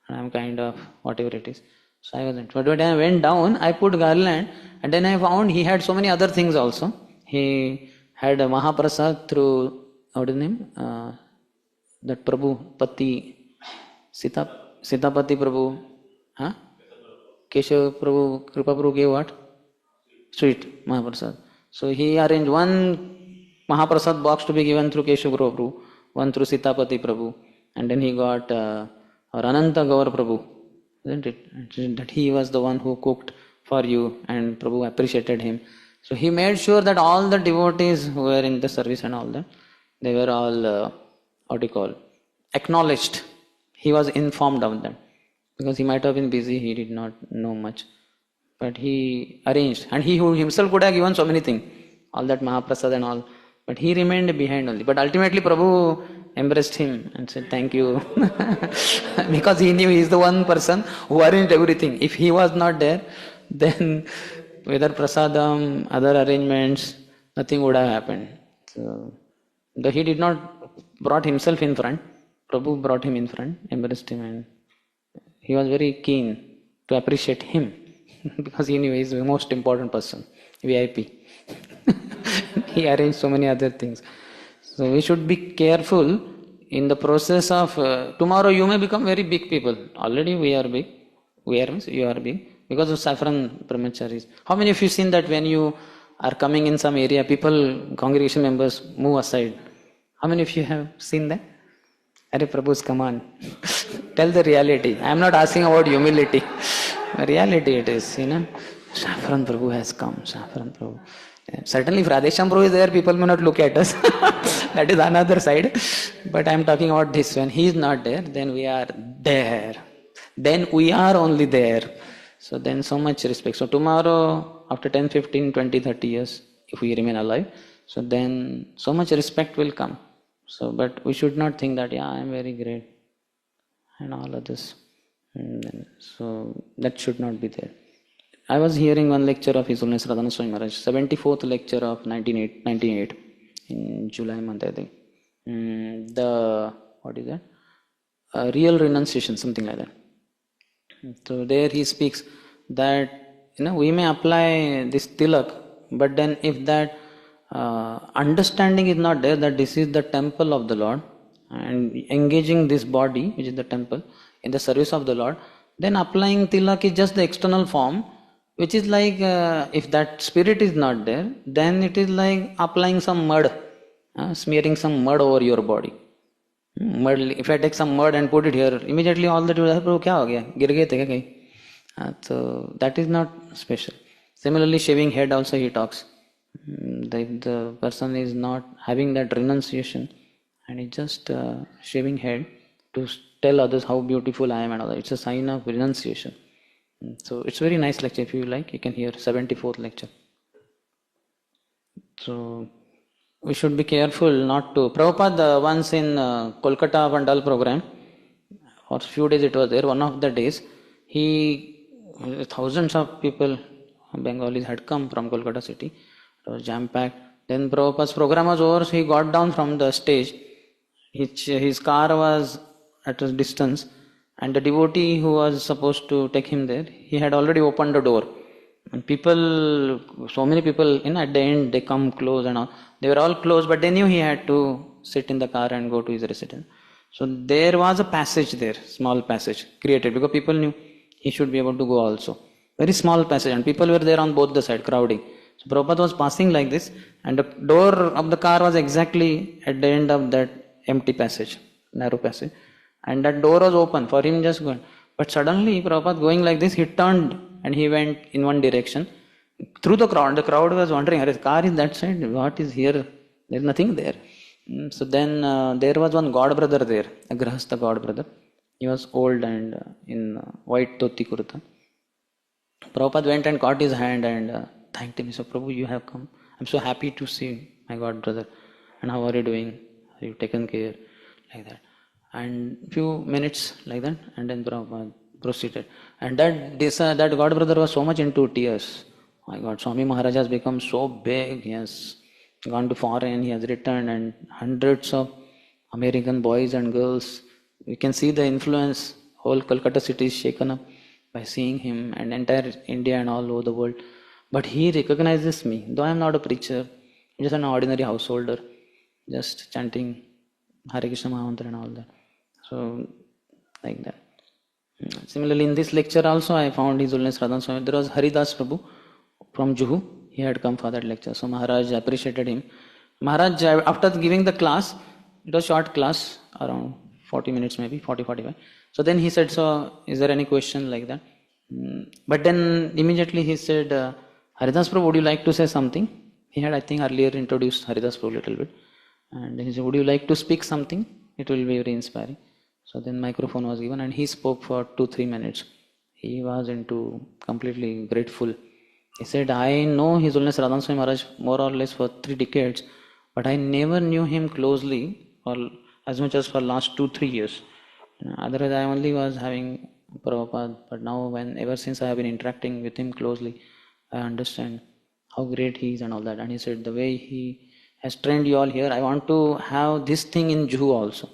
And I am kind of whatever it is. So I wasn't. But when I went down, I put garland. And then I found he had so many other things also. He had a Mahaprasad through, what is his name? That Prabhu, Pati, Sitapati Prabhu, Keshav Prabhu, Kripa Prabhu gave what? Sweet, Mahaprasad. So he arranged one Mahaprasad box to be given through Keshav Prabhu, one through Sitapati Prabhu, and then he got Ananta Gaur Prabhu, isn't it? That he was the one who cooked for you and Prabhu appreciated him. So he made sure that all the devotees who were in the service and all that, they were all, acknowledged. He was informed of that. Because he might have been busy, he did not know much. But he arranged. And he who himself could have given so many things. All that Mahaprasad and all. But he remained behind only. But ultimately Prabhu embraced him and said, thank you. Because he knew he is the one person who arranged everything. If he was not there, then whether prasadam, other arrangements, nothing would have happened. So, though he did not brought himself in front, Prabhu brought him in front, embraced him, and he was very keen to appreciate him because he knew he is the most important person, VIP. He arranged so many other things. So we should be careful in the process of, tomorrow you may become very big people. Already we are big. We are means you are big. Because of saffron brahmacharis. How many of you seen that when you are coming in some area, people, congregation members move aside? How many of you have seen that? Arey Prabhu's, come on. Tell the reality. I am not asking about humility. Reality it is, Saffron Prabhu has come. Saffron Prabhu. Yeah. Certainly if Radhesham Prabhu is there, people may not look at us. That is another side. But I am talking about this. When he is not there, then we are there. Then we are only there. So then so much respect. So tomorrow, after 10, 15, 20, 30 years, if we remain alive, so then so much respect will come. So, but we should not think that, I am very great and all of this. So that should not be there. I was hearing one lecture of His Holiness Radhana Swami Maharaj, 74th lecture of 1998 in July month, I think. What is that? Real renunciation, something like that. So there he speaks that, we may apply this tilak, but then if that understanding is not there, that this is the temple of the Lord, and engaging this body, which is the temple, in the service of the Lord, then applying tilak is just the external form, which is like, if that spirit is not there, then it is like applying some mud, smearing some mud over your body. Mud, if I take some mud and put it here, immediately all that will happen, kya ho gaya? Gir gaye the kya? So that is not special. Similarly, shaving head also he talks. If the person is not having that renunciation and is just shaving head to tell others how beautiful I am and all that, it's a sign of renunciation. So it's very nice lecture. If you like, you can hear 74th lecture. So we should be careful not to. Prabhupada once in Kolkata Vandal program, for a few days it was there, one of the days, thousands of people, Bengalis had come from Kolkata city. It was jam-packed. Then Prabhupada's program was over, so he got down from the stage. His car was at a distance, and the devotee who was supposed to take him there, he had already opened the door. And people, so many people, at the end they come close and all. They were all close, but they knew he had to sit in the car and go to his residence. So there was a passage there, small passage created, because people knew he should be able to go also. Very small passage, and people were there on both the sides, crowding. So Prabhupada was passing like this, and the door of the car was exactly at the end of that empty passage, narrow passage, and that door was open for him just going. But suddenly Prabhupada going like this, he turned and he went in one direction through the crowd. The crowd was wondering, "His car is that side. What is here? There's nothing there." So then there was one god brother there, a Grahastha god brother. He was old and in white dhoti kurta. Prabhupada went and caught his hand and thanked him. He said, "Prabhu, you have come. I'm so happy to see my god brother. And how are you doing? Have you taken care?" Like that. And few minutes like that, and then Prabhupada proceeded. And that god brother was so much into tears. My God, Swami Maharaj has become so big. He has gone to foreign, he has returned, and hundreds of American boys and girls. You can see the influence. Whole Kolkata city is shaken up by seeing him, and entire India and all over the world. But he recognizes me, though I am not a preacher, I'm just an ordinary householder, just chanting Hare Krishna Mahamantra and all that. So, like that. Similarly, in this lecture also, I found His Holiness Radhan Swami. There was Haridas Prabhu from Juhu. He had come for that lecture. So Maharaj appreciated him. Maharaj, after giving the class, it was short class, around 40 minutes maybe, 40-45. So then he said, "So, is there any question?" like that. But then immediately he said, "Haridas Prabhu, would you like to say something?" He had, I think, earlier introduced Haridas Prabhu a little bit. And he said, "Would you like to speak something? It will be very inspiring." So then microphone was given and he spoke for 2-3 minutes. He was into completely grateful. He said, "I know His Holiness Radhan Swami Maharaj more or less for 3 decades, but I never knew him closely or as much as for last 2-3 years. Otherwise, I only was having Prabhupada, but now ever since I have been interacting with him closely, I understand how great he is and all that." And he said, "The way he has trained you all here, I want to have this thing in Juhu also."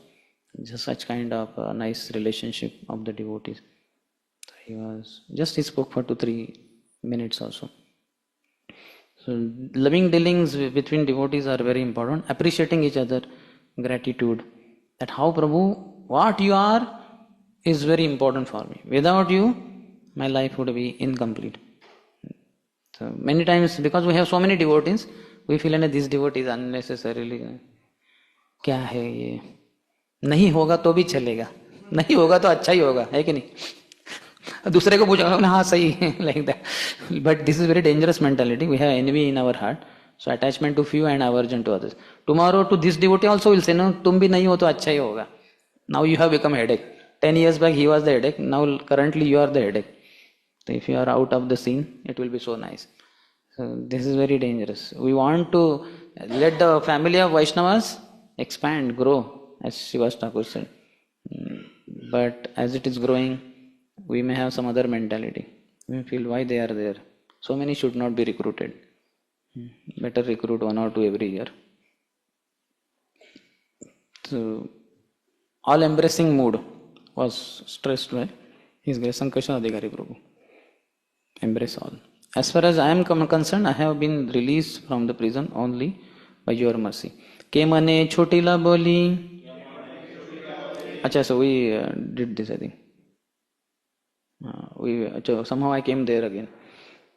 Just such kind of a nice relationship of the devotees. He spoke for 2-3 minutes also. So loving dealings between devotees are very important. Appreciating each other, gratitude. That how Prabhu, what you are is very important for me. Without you, my life would be incomplete. So many times, because we have so many devotees, we feel that this devotee is unnecessarily, क्या है ये, नहीं होगा तो भी चलेगा, नहीं होगा तो अच्छा ही होगा, है कि नहीं? दूसरे को पूछा, हाँ सही है, like that. But this is very dangerous mentality. We have envy in our heart. So attachment to few and aversion to others. Tomorrow to this devotee also will say, "No, तुम भी नहीं हो तो अच्छा ही होगा." Now you have become a headache. 10 years back he was the headache. Now currently you are the headache. So if you are out of the scene, it will be so nice. So this is very dangerous. We want to let the family of Vaishnavas expand, grow, as Srivas Thakur said. But as it is growing, we may have some other mentality. We feel why they are there. So many should not be recruited. Better recruit 1 or 2 every year. So, all embracing mood was stressed by His Grace Sankarshan Adhikari Prabhu. Embrace all. As far as I am concerned, I have been released from the prison only by your mercy. Ke mane chotila boli. Acha, so we did this, I think. Somehow I came there again.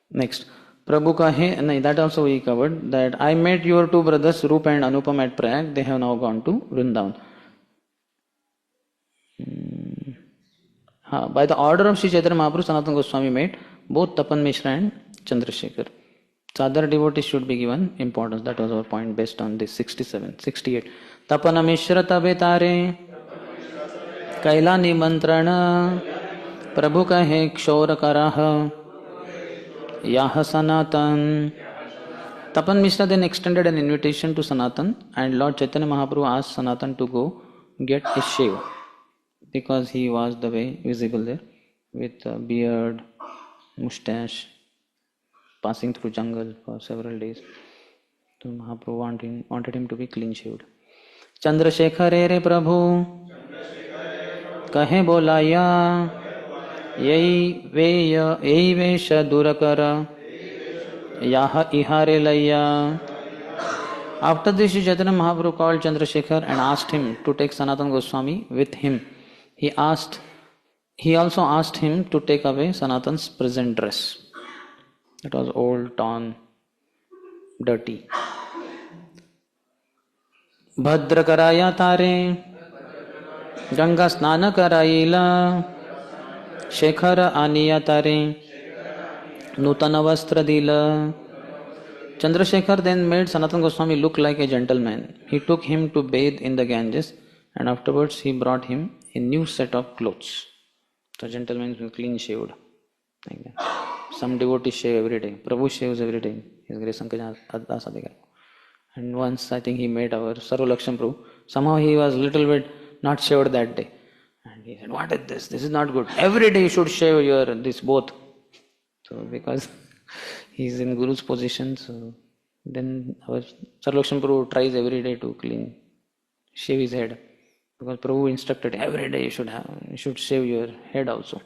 Next. Prabhu kahe, that also we covered, that I met your 2 brothers, Rup and Anupam at Prayag. They have now gone to Vrindavan. By the order of Sri Chaitanya Mahaprabhu, Sanatana Goswami met both Tapan Mishra and Chandrasekhar. So other devotees should be given importance. That was our point based on this 68. Tapana Mishra tabe tare, Kaila nimantrana, Prabhu kahe kshora karaha, Yaha Sanatan. Tapan Mishra then extended an invitation to Sanatan, and Lord Chaitanya Mahaprabhu asked Sanatan to go get a shave, because he was the way visible there with a beard, mustache, passing through jungle for several days. So Mahaprabhu wanted him to be clean shaved. Chandrasekhar re Prabhu kahe bolaya, yei vesha durakara, yaha ihare laya. After this, Sri Chaitanya Mahaprabhu called Chandrasekhar and asked him to take Sanatana Goswami with him. He also asked him to take away Sanatan's present dress. It was old, torn, dirty. भद्र कराया तारे, गंगा स्नान करायला, शेखर आनिया तारे, नूतन वस्त्र दिलं. Chandrasekhar then made Sanatana Goswami look like a gentleman. He took him to bathe in the Ganges, and afterwards he brought him a new set of clothes. So gentlemen were clean shaved. Like that. Some devotees shave every day. Prabhu shaves every day. His grace Sankaj. And once I think he made our Sarva Lakshman Prabhu. Somehow he was little bit not shaved that day. And he said, "What is this? This is not good. Every day you should shave your this both." So because he is in Guru's position, so then our Sarva Lakshman Prabhu tries every day to shave his head. Because Prabhu instructed every day you should shave your head also.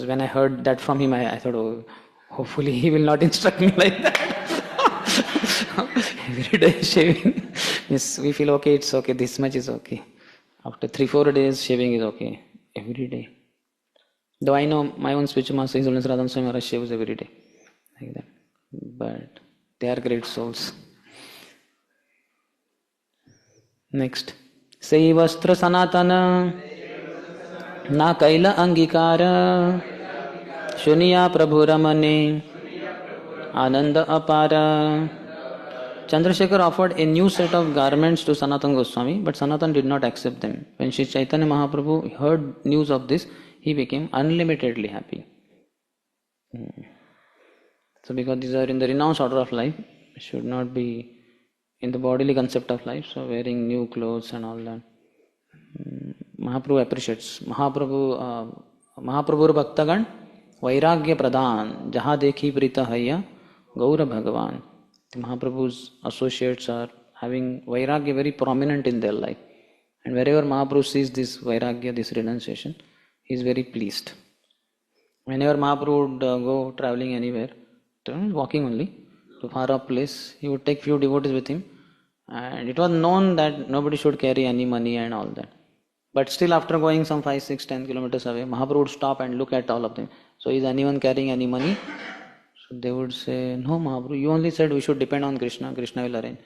When I heard that from him, I thought, oh, hopefully he will not instruct me like that. Every day shaving. Yes, we feel okay, it's okay, this much is okay. After 3-4 days, shaving is okay. Every day. Though I know my own spiritual master, His Holiness Radha Swami Maharaj shaves every day. Like that. But they are great souls. Next. Sei Vastra Sanatana Na Kaila Angikara Shuniya Prabhu Ramane Ananda Apara. Chandrasekhar offered a new set of garments to Sanatana Goswami, but Sanatana did not accept them. When Sri Chaitanya Mahaprabhu heard news of this, he became unlimitedly happy. So because these are in the renounced order of life, it should not be in the bodily concept of life, so wearing new clothes and all that. Mahaprabhu appreciates. Mahaprabhu Bhaktagan Vairagya Pradhan Jaha Dekhi Prita Haya Gaura Bhagavan. The Mahaprabhu's associates are having Vairagya very prominent in their life. And wherever Mahaprabhu sees this Vairagya, this renunciation, he is very pleased. Whenever Mahaprabhu would go traveling anywhere, walking only, to far off place, he would take few devotees with him. And it was known that nobody should carry any money and all that. But still after going some 5, 6, 10 kilometers away, Mahaprabhu would stop and look at all of them. So is anyone carrying any money? So they would say, no Mahaprabhu, you only said we should depend on Krishna, Krishna will arrange.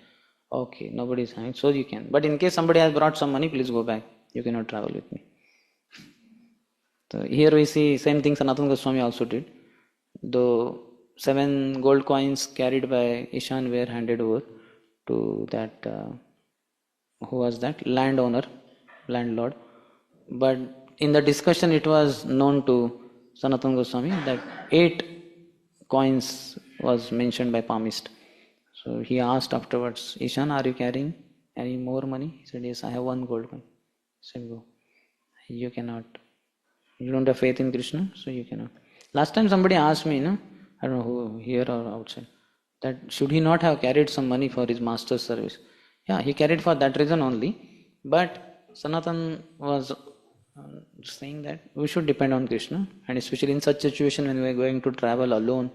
Okay, nobody is having, so you can. But in case somebody has brought some money, please go back. You cannot travel with me. So here we see same thing Sanatana Goswami also did. Though 7 gold coins carried by Ishan were handed over to that, who was that? Landlord. But in the discussion it was known to Sanatana Goswami that 8 coins was mentioned by palmist. So he asked afterwards, Ishan, are you carrying any more money? He said, yes, I have 1 gold coin. He said, go. You cannot. You don't have faith in Krishna, so you cannot. Last time somebody asked me, I don't know who, here or outside, that should he not have carried some money for his master's service? Yeah, he carried for that reason only. But Sanatan was saying that we should depend on Krishna, and especially in such situation when we are going to travel alone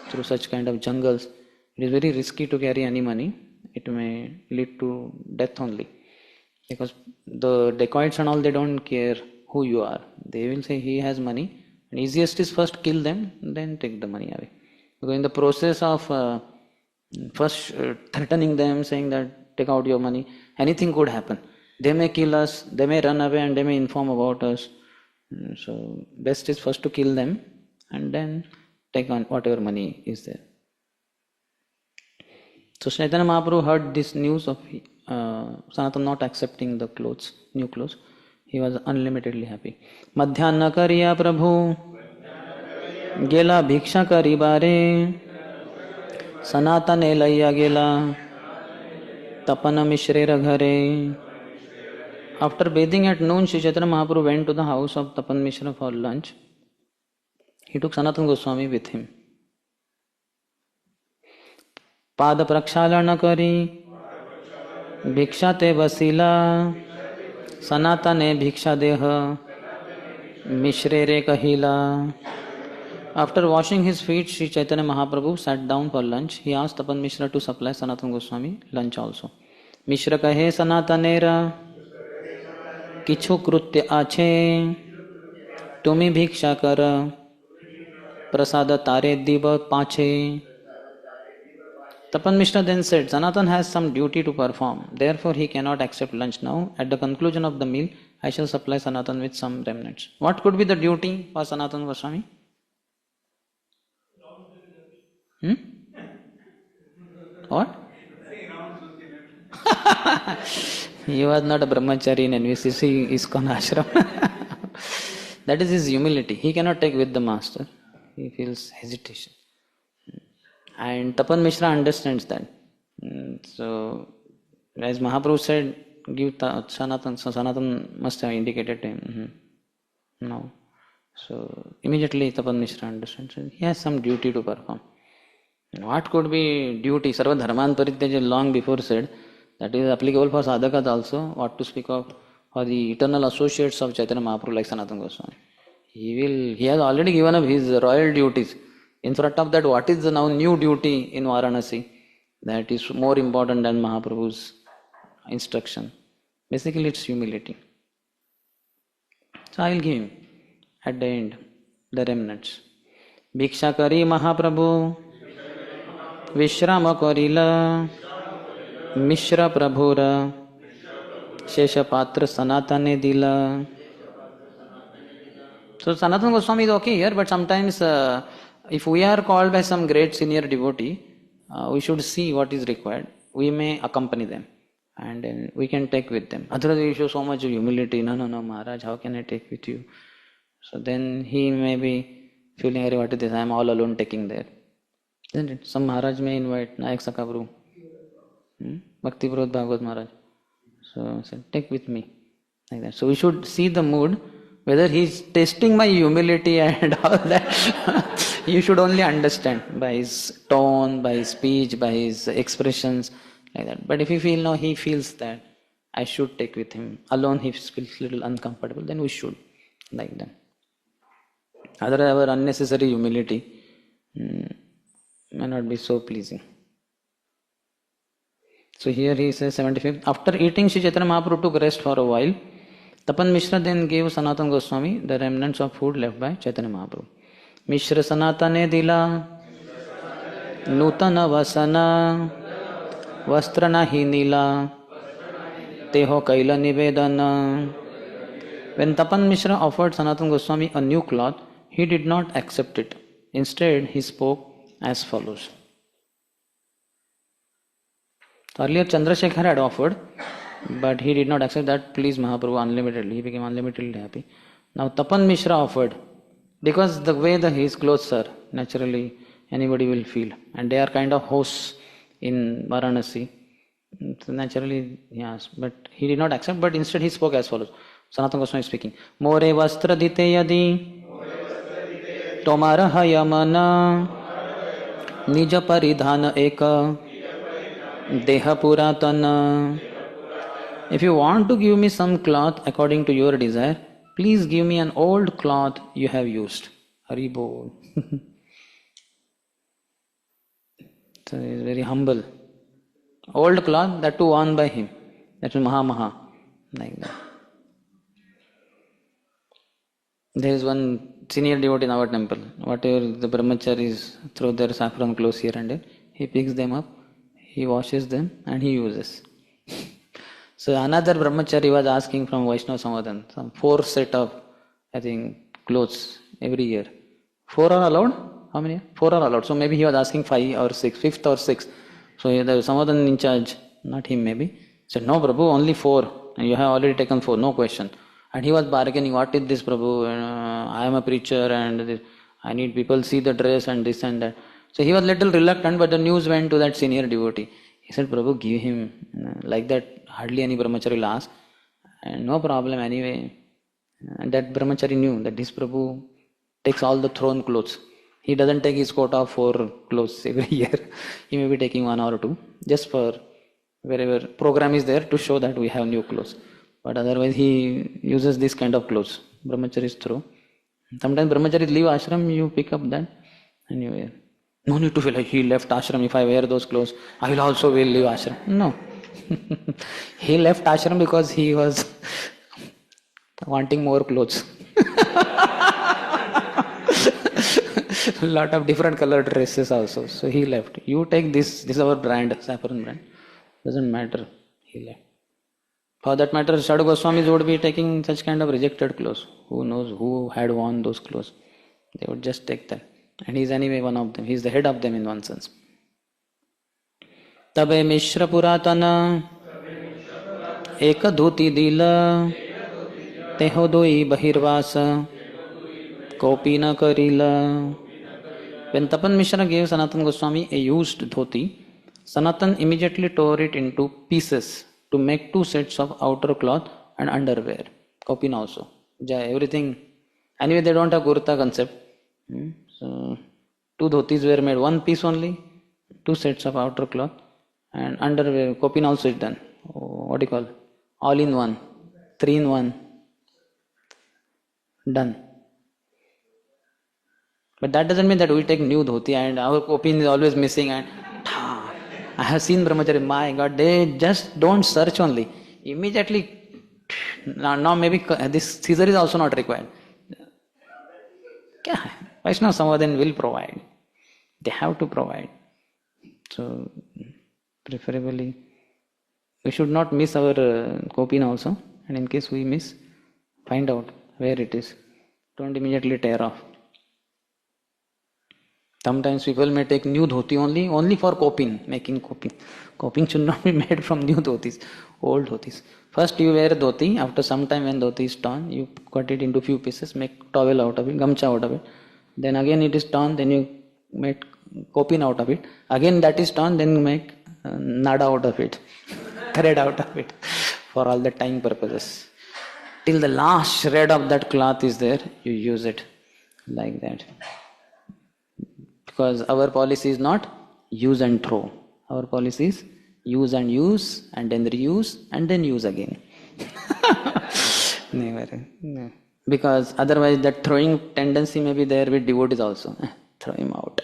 through such kind of jungles, it is very risky to carry any money. It may lead to death only. Because the dacoits and all, they don't care who you are. They will say he has money, and easiest is first kill them, then take the money away. Because in the process of first threatening them, saying that take out your money, anything could happen. They may kill us, they may run away, and they may inform about us. So best is first to kill them and then take on whatever money is there. So Chaitanya Mahaprabhu heard this news of Sanatana not accepting the clothes, new clothes. He was unlimitedly happy. Madhyana kariya Prabhu Gela bhiksha karibare Sanatane laya gela Tapana mishrera ghare. After bathing at noon, Sri Chaitanya Mahaprabhu went to the house of Tapan Mishra for lunch. He took Sanatana Goswami with him. Pada prakshalana kari Bhiksha te vasila Sanatane bhiksha deha Mishrere kahila. After washing his feet, Sri Chaitanya Mahaprabhu sat down for lunch. He asked Tapan Mishra to supply Sanatana Goswami lunch also. Mishra kahe Sanatanera किछु कृत्य आछे तुमी भिक्षा कर प्रसाद तारे दिव पाछे. Tapan Mishra then said, Sanatan has some duty to perform, therefore he cannot accept lunch now. At the conclusion of the meal, I shall supply Sanatan with some remnants. What could be the duty for Sanatan Goswami? What? He was not a brahmachari in NVCC ISKCON ashram. That is his humility. He cannot take with the master. He feels hesitation. And Tapan Mishra understands that. So, as Mahaprabhu said, give Sanatan. So Sanatan must have indicated to him. No. So, immediately Tapan Mishra understands. He has some duty to perform. And what could be duty? Sarva Dharman Parityaja long before said. That is applicable for sadhakas also. What to speak of for the eternal associates of Chaitanya Mahaprabhu like Sanatana Goswami. He has already given up his royal duties. In front of that, what is the now new duty in Varanasi? That is more important than Mahaprabhu's instruction. Basically, it's humility. So I will give him at the end the remnants. Bhiksha kari Mahaprabhu, Vishrama korila, Mishra Prabhura, Shesha Patra Sanatane Dila. So Sanatana Goswami is okay here, but sometimes if we are called by some great senior devotee, we should see what is required. We may accompany them and then we can take with them. Otherwise we show so much humility. No, Maharaj, how can I take with you? So then he may be feeling, what is this? I am all alone taking there. Then some Maharaj may invite Nayak Sakabru. Bhakti Prabhu Bhagavad Maharaj. So said, take with me. Like that. So we should see the mood, whether he is testing my humility and all that. You should only understand by his tone, by his speech, by his expressions, like that. But if you feel no, he feels that I should take with him. Alone he feels little uncomfortable, then we should. Like that. Otherwise our unnecessary humility may not be so pleasing. So here he says 75th. After eating, Sri Chaitanya Mahaprabhu took rest for a while. Tapan Mishra then gave Sanatana Goswami the remnants of food left by Chaitanya Mahaprabhu. Mishra Sanatane Dila, Nutana Vasana, Vastrana Hinila, Teho Kaila Nivedana. When Tapan Mishra offered Sanatana Goswami a new cloth, he did not accept it. Instead, he spoke as follows. Earlier Chandrasekhar had offered, but he did not accept that. Please Mahaprabhu unlimitedly. He became unlimitedly happy. Now Tapan Mishra offered, because the way his clothes are, naturally anybody will feel. And they are kind of hosts in Varanasi. So naturally, yes, but he did not accept, but instead he spoke as follows. Sanatana Goswami is speaking. More vastra dite yadi, tomara hayamana, nija paridhana eka, Deha Puratana. If you want to give me some cloth according to your desire, please give me an old cloth you have used. Hari Bol. So he is very humble. Old cloth, that too worn by him. That is Maha. Like that. There is one senior devotee in our temple. Whatever the brahmacharis throw their saffron clothes here and there, he picks them up. He washes them and he uses. So another brahmachari was asking from Vaishnava Samadhan, some 4 set of, I think, clothes every year. 4 are allowed? How many? 4 are allowed. So maybe he was asking 5 or 6, 5th or 6th. So the Samadhan in charge, not him maybe, said, no Prabhu, only 4. And you have already taken 4, no question. And he was bargaining, what is this Prabhu? I am a preacher and this, I need people see the dress and this and that. So he was little reluctant, but the news went to that senior devotee. He said, Prabhu, give him. Like that, hardly any brahmachari will ask. And no problem anyway. And that brahmachari knew that this Prabhu takes all the thrown clothes. He doesn't take his quota of 4 clothes every year. He may be taking 1 or 2, just for wherever program is there to show that we have new clothes. But otherwise he uses this kind of clothes. Brahmacharis throw. Sometimes brahmacharis leave ashram, you pick up that and you wear. No need to feel like he left ashram. If I wear those clothes, I will also leave ashram. No. He left ashram because he was wanting more clothes. lot of different colored dresses also. So he left. You take this is our brand, saffron brand. Doesn't matter. He left. For that matter, Sadhu Goswamis would be taking such kind of rejected clothes. Who knows who had worn those clothes? They would just take that. And he's anyway one of them. He's the head of them in one sense. Tabe Mishra Puratana Eka Dhuti Dila Teho Doi Bahirvasa Kopina Karila. When Tapan Mishra gave Sanatana Goswami a used dhoti, Sanatan immediately tore it into pieces to make 2 sets of outer cloth and underwear. Kopina also. Everything. Anyway, they don't have kurta concept. So, 2 dhotis were made, 1 piece only, 2 sets of outer cloth and underwear. Kopina also is done. What do you call? All in one. 3 in 1. Done. But that doesn't mean that we take new dhoti and our kopin is always missing and I have seen brahmachari, my God, they just don't search only. Immediately, now maybe this scissor is also not required. Vaishnava Samvadhan will provide. They have to provide. So, preferably, we should not miss our kopin also. And in case we miss, find out where it is. Don't immediately tear off. Sometimes people may take new dhoti only for kopin, making kopin. Kopin should not be made from new dhotis, old dhotis. First you wear dhoti, after some time when dhoti is torn, you cut it into few pieces, make towel out of it, gamcha out of it. Then again it is torn, then you make kopin out of it. Again that is torn, then you make nada out of it, thread out of it, for all the tying purposes. Till the last shred of that cloth is there, you use it like that. Because our policy is not use and throw. Our policy is use and then reuse and then use again. Never. No. Because otherwise that throwing tendency may be there with devotees also. Throw him out.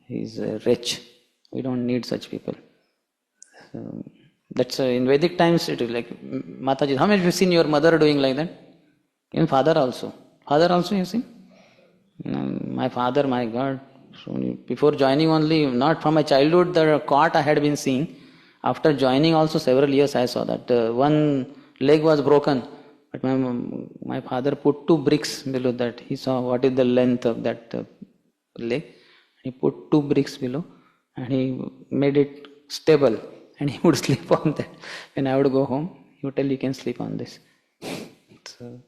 He's rich. We don't need such people. So, that's in Vedic times it is like Mataji. How much have you seen your mother doing like that? Even father also. Father also you see? My father, my God. So before joining only, not from my childhood, the cot I had been seeing. After joining also several years I saw that one leg was broken. But my father put 2 bricks below that. He saw what is the length of that leg. He put 2 bricks below and he made it stable. And he would sleep on that. When I would go home, he would tell you can sleep on this. So,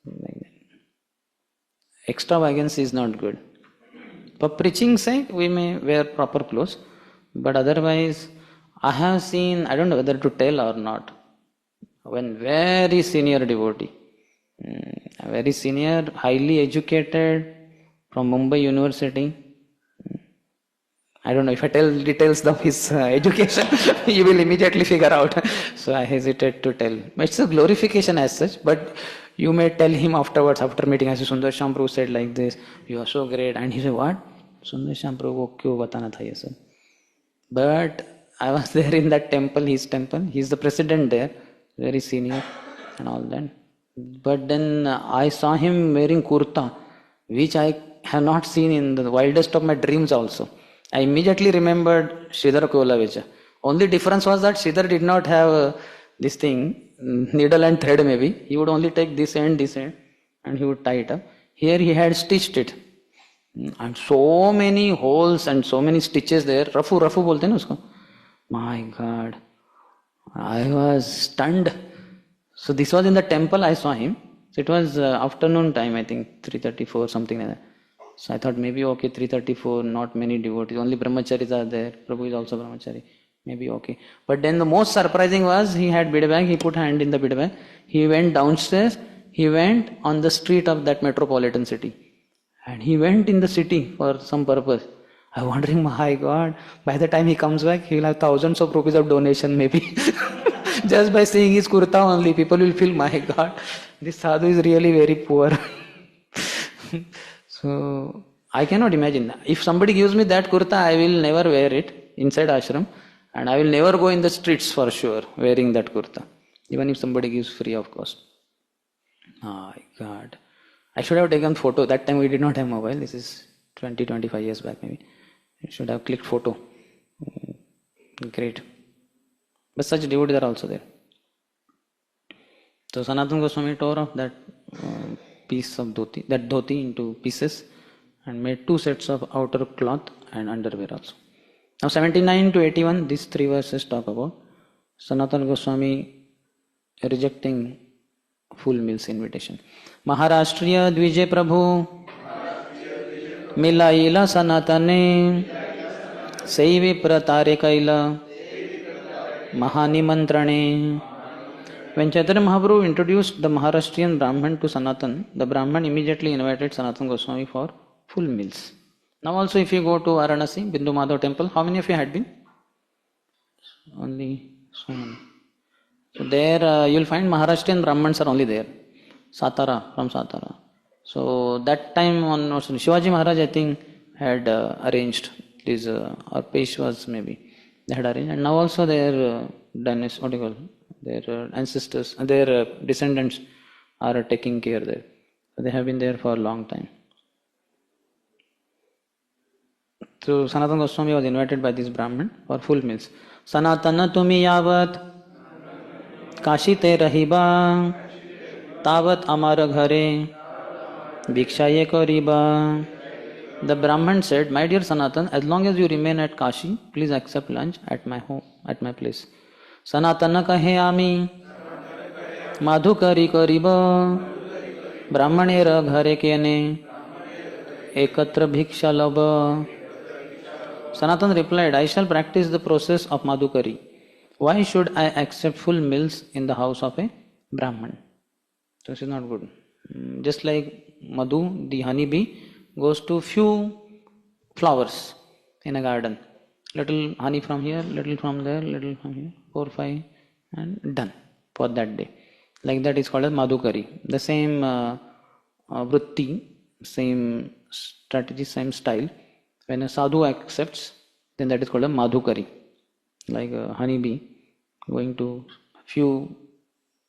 like that. Extravagance is not good. For preaching sake, we may wear proper clothes, but otherwise, I have seen, I don't know whether to tell or not, when very senior devotee, very senior, highly educated, from Mumbai University, I don't know if I tell details of his education, you will immediately figure out. So I hesitate to tell. It's a glorification as such, but you may tell him afterwards, after meeting, as Sundarshyam Prabhu said like this, you are so great. And he said, what? Sundarshyam Prabhu ko kyun batana tha ye sab? But I was there in that temple, his temple. He's the president there, very senior and all that. But then I saw him wearing kurta, which I have not seen in the wildest of my dreams also. I immediately remembered Sridhar Kolavecha. Only difference was that Sridhar did not have this thing, needle and thread maybe. He would only take this end, and he would tie it up. Here he had stitched it. And so many holes and so many stitches there. Rafu bolte na usko. My God. I was stunned. So this was in the temple, I saw him. So it was afternoon time, I think, 3:34, something like that. So I thought maybe okay, 3:34, not many devotees, only brahmacharis are there. Prabhu is also brahmachari. Maybe okay. But then the most surprising was he had bead bag, he put hand in the bead bag. He went downstairs, he went on the street of that metropolitan city. And he went in the city for some purpose. I'm wondering, my God, by the time he comes back, he will have thousands of rupees of donation maybe. Just by seeing his kurta only, people will feel, my God, this sadhu is really very poor. So, I cannot imagine. If somebody gives me that kurta, I will never wear it inside ashram. And I will never go in the streets for sure, wearing that kurta. Even if somebody gives free of cost. My God. I should have taken photo. That time we did not have mobile. This is 25 years back maybe. I should have clicked photo. Great. But such devotees are also there. So Sanatana Goswami tore off that piece of dhoti, that dhoti into pieces and made 2 sets of outer cloth and underwear also. Now 79 to 81, these 3 verses talk about Sanatana Goswami rejecting full meals invitation. Maharashtriya Dvije Prabhu Milaila Sanatane Seivi Pratare Kaila Mahani Mantrane. When Chaitanya Mahaprabhu introduced the Maharashtrian Brahman to Sanatan, the Brahman immediately invited Sanatana Goswami for full meals. Now also if you go to Varanasi, Bindu Madhav temple, how many of you had been? Only so many. So there you will find Maharashtrian Brahmans are only there. Satara, from Satara. So that time on Shivaji Maharaj I think had arranged this, or Peshwas maybe, they had arranged. And now also their dynasty, what do you call, their ancestors, their descendants are taking care there. So they have been there for a long time. So Sanatana Goswami was invited by this Brahmin for full meals. Sanatana tumi yavat kashi te rahiba tavat amara ghare bhikshaye kariba. The Brahman said, my dear Sanatan, as long as you remain at Kashi, please accept lunch at my home, at my place. Sanatana kahe ami madhukari kariba brahmanera ghare kene ekatra bhiksha laba. Sanatan replied, I shall practice the process of madhukari. Why should I accept full meals in the house of a Brahman? So this is not good. Just like Madhu, the honeybee, goes to few flowers in a garden. Little honey from here, little from there, little from here, 4, 5, and done for that day. Like that is called as madhukari. The same vritti, same strategy, same style. When a sadhu accepts, then that is called a madhukari. Like a honeybee going to few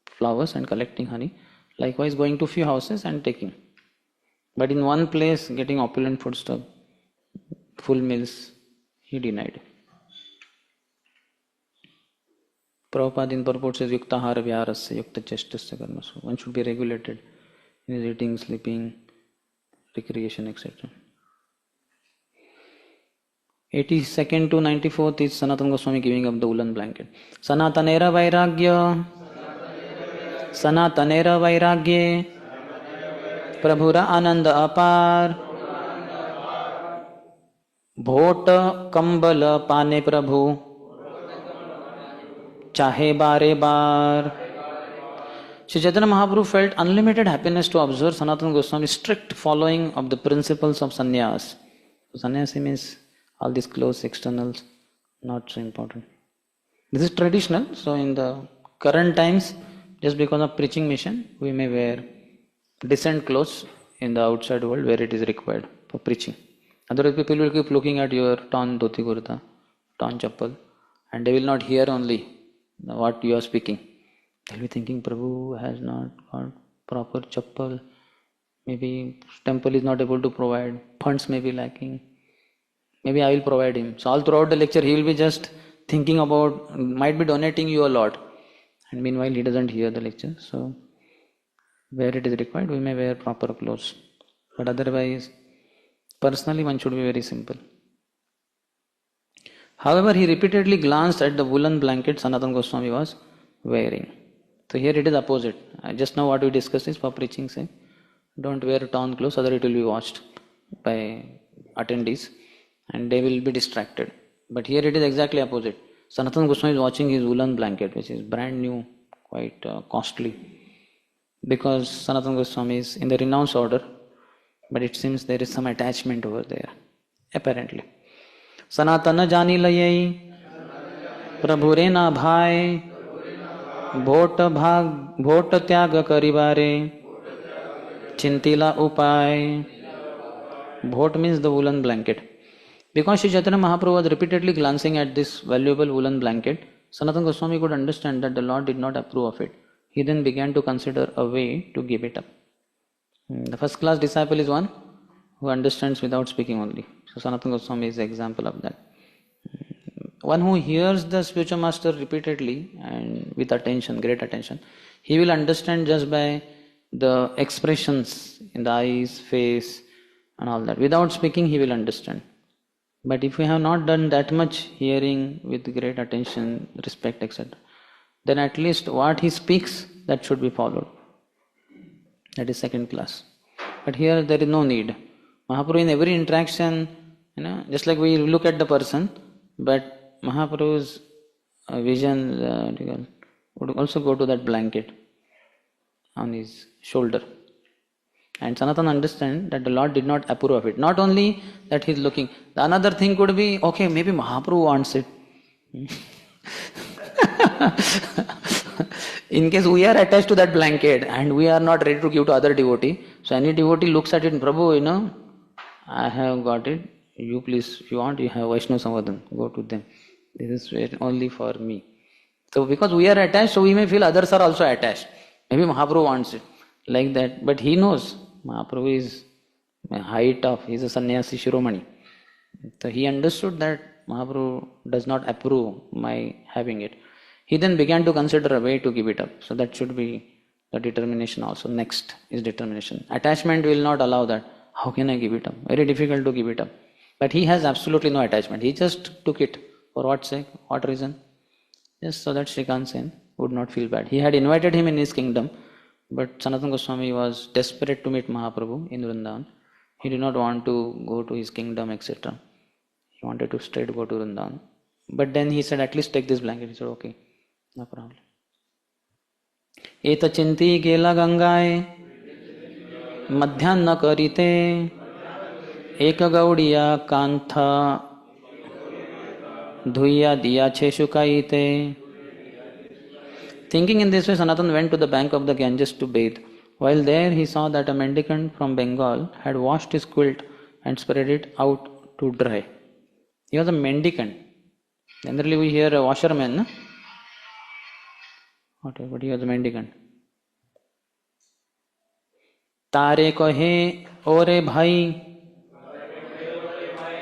flowers and collecting honey. Likewise going to few houses and taking. But in one place getting opulent foodstuff, full meals, he denied. Prabhupada in purport says, Yuktahara vyarasya yukta chestasya karmasu. One should be regulated in his eating, sleeping, recreation, etc. 82nd to 94th is Sanatana Goswami giving up the woolen blanket. Sanatanera vairagya Sanatanera vairagye Prabhura ananda apar Bhota kambala pane Prabhu Chahe bare bar. Sri Chaitanya Mahaprabhu felt unlimited happiness to observe Sanatana Goswami's strict following of the principles of sannyas. Sannyasi means all these clothes, externals, not so important. This is traditional, so in the current times, just because of preaching mission, we may wear decent clothes in the outside world where it is required for preaching. Otherwise, people will keep looking at your torn dhoti kurta, torn chappal, and they will not hear only what you are speaking. They will be thinking, Prabhu has not got proper chappal, maybe temple is not able to provide, funds may be lacking. Maybe I will provide him. So all throughout the lecture he will be just thinking about, might be donating you a lot. And meanwhile he doesn't hear the lecture. So where it is required we may wear proper clothes. But otherwise, personally one should be very simple. However, he repeatedly glanced at the woolen blanket Sanatana Goswami was wearing. So here it is opposite. Just now what we discussed is for preaching sake. Don't wear torn clothes, otherwise it will be watched by attendees. And they will be distracted. But here it is exactly opposite. Sanatana Goswami is watching his woolen blanket, which is brand new, quite costly. Because Sanatana Goswami is in the renounced order, but it seems there is some attachment over there, apparently. Sanatana jani layai, Prabhure na bhai, bhot tyaga karibare, chintila upay. Bhot means the woolen blanket. Because Sri Chaitanya Mahaprabhu was repeatedly glancing at this valuable woolen blanket, Sanatana Goswami could understand that the Lord did not approve of it. He then began to consider a way to give it up. The first class disciple is one who understands without speaking only. So Sanatana Goswami is the example of that. One who hears the spiritual master repeatedly and with attention, great attention, he will understand just by the expressions in the eyes, face and all that. Without speaking he will understand. But if we have not done that much hearing with great attention, respect, etc., then at least what he speaks, that should be followed. That is second class. But here there is no need. Mahaprabhu in every interaction, just like we look at the person, but Mahaprabhu's vision would also go to that blanket on his shoulder. And Sanatana understand that the Lord did not approve of it. Not only that he is looking. The another thing could be, okay, maybe Mahaprabhu wants it. In case we are attached to that blanket and we are not ready to give to other devotee, so any devotee looks at it, Prabhu, I have got it. You please, if you want, you have Vaishnava Samvardhan. Go to them. This is only for me. So because we are attached, so we may feel others are also attached. Maybe Mahaprabhu wants it. Like that. But he knows Mahaprabhu is a height of, he is a sannyasi Shiromani. So he understood that Mahaprabhu does not approve my having it. He then began to consider a way to give it up. So that should be the determination also. Next is determination. Attachment will not allow that. How can I give it up? Very difficult to give it up. But he has absolutely no attachment. He just took it. For what sake? What reason? Just so that Shrikant Sen would not feel bad. He had invited him in his kingdom. But Sanatana Goswami was desperate to meet Mahaprabhu in Vrindavan. He did not want to go to his kingdom, etc. He wanted to straight go to Vrindavan. But then he said, at least take this blanket. He said, okay, no problem. Eta chinti gela gangaye madhyanna karite eka gaudiya kantha dhuya diya cheshukaite. Thinking in this way, Sanatana went to the bank of the Ganges to bathe. While there, he saw that a mendicant from Bengal had washed his quilt and spread it out to dry. He was a mendicant. Generally, we hear a washerman, no? But he was a mendicant. Tare kohe ore bhai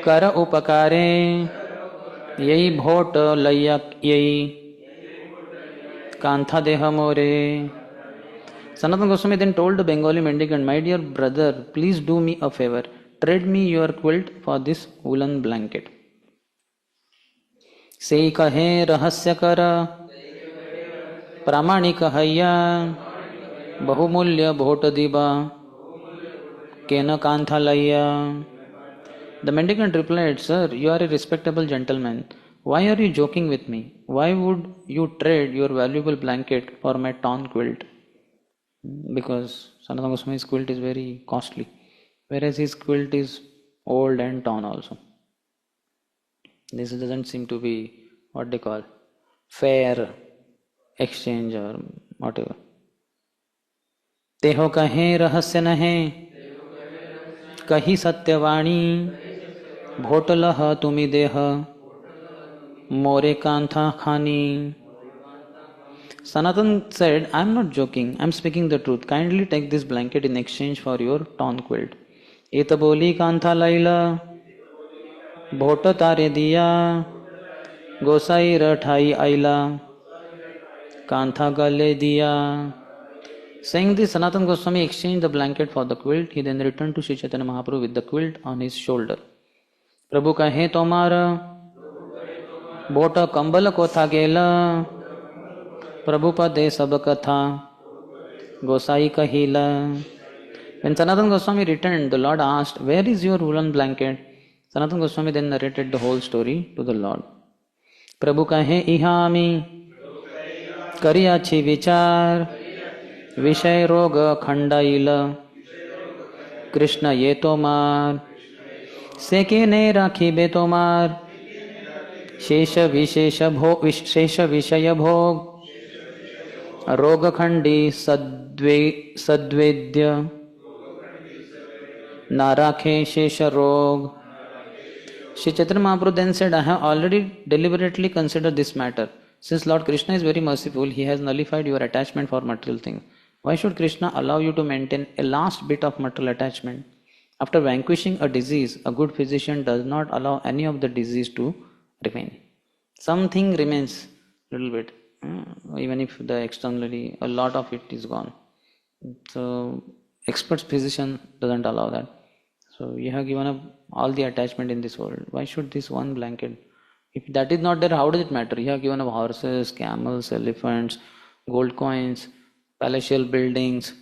kar upakare yei bhot layak yei Kantha deha more. Sanatana Goswami then told the Bengali mendicant, my dear brother, please do me a favor. Trade me your quilt for this woolen blanket. Sei kahe rahasya kara pramanika hayya bahumulya bhota diba kena kantha layya. The mendicant replied, sir, you are a respectable gentleman. Why are you joking with me? Why would you trade your valuable blanket for my torn quilt? Because Sanatana Goswami's quilt is very costly, whereas his quilt is old and torn also. This doesn't seem to be what they call fair exchange or whatever. Teho kahe rahasya nahe kahi satyavani bhotalah tumi deha more kantha khani. Sanatan said, I am not joking, I am speaking the truth. Kindly take this blanket in exchange for your torn quilt. Eta boli kantha laila bhota tare diya gosai rathai aila kantha gale diya. Saying this, Sanatana Goswami exchanged the blanket for the quilt. He then returned to Sri Chaitanya Mahaprabhu with the quilt on his shoulder. Prabhu kahe tomara Bota kambal ko tha gela Prabhupada sab katha Gosai kahila. When Sanatana Goswami returned, the Lord asked, where is your woolen blanket? Sanatana Goswami then narrated the whole story to the Lord. Prabhu kahe ihami kariyachi vichar Vishay roga khandaila Krishna ye tomar Seke ne rakhi be tomar Shesha Vishaya Bhog Roga Khandi Sadvedya Narakhe Shesha Rog. Shri Chaitanya Mahaprabhu then said, I have already deliberately considered this matter. Since Lord Krishna is very merciful, he has nullified your attachment for material things. Why should Krishna allow you to maintain a last bit of material attachment? After vanquishing a disease, a good physician does not allow any of the disease to remain. Something remains little bit, even if the externally a lot of it is gone. So expert physician doesn't allow that. So you have given up all the attachment in this world. Why should this one blanket? If that is not there, how does it matter? You have given up horses, camels, elephants, gold coins, palatial buildings,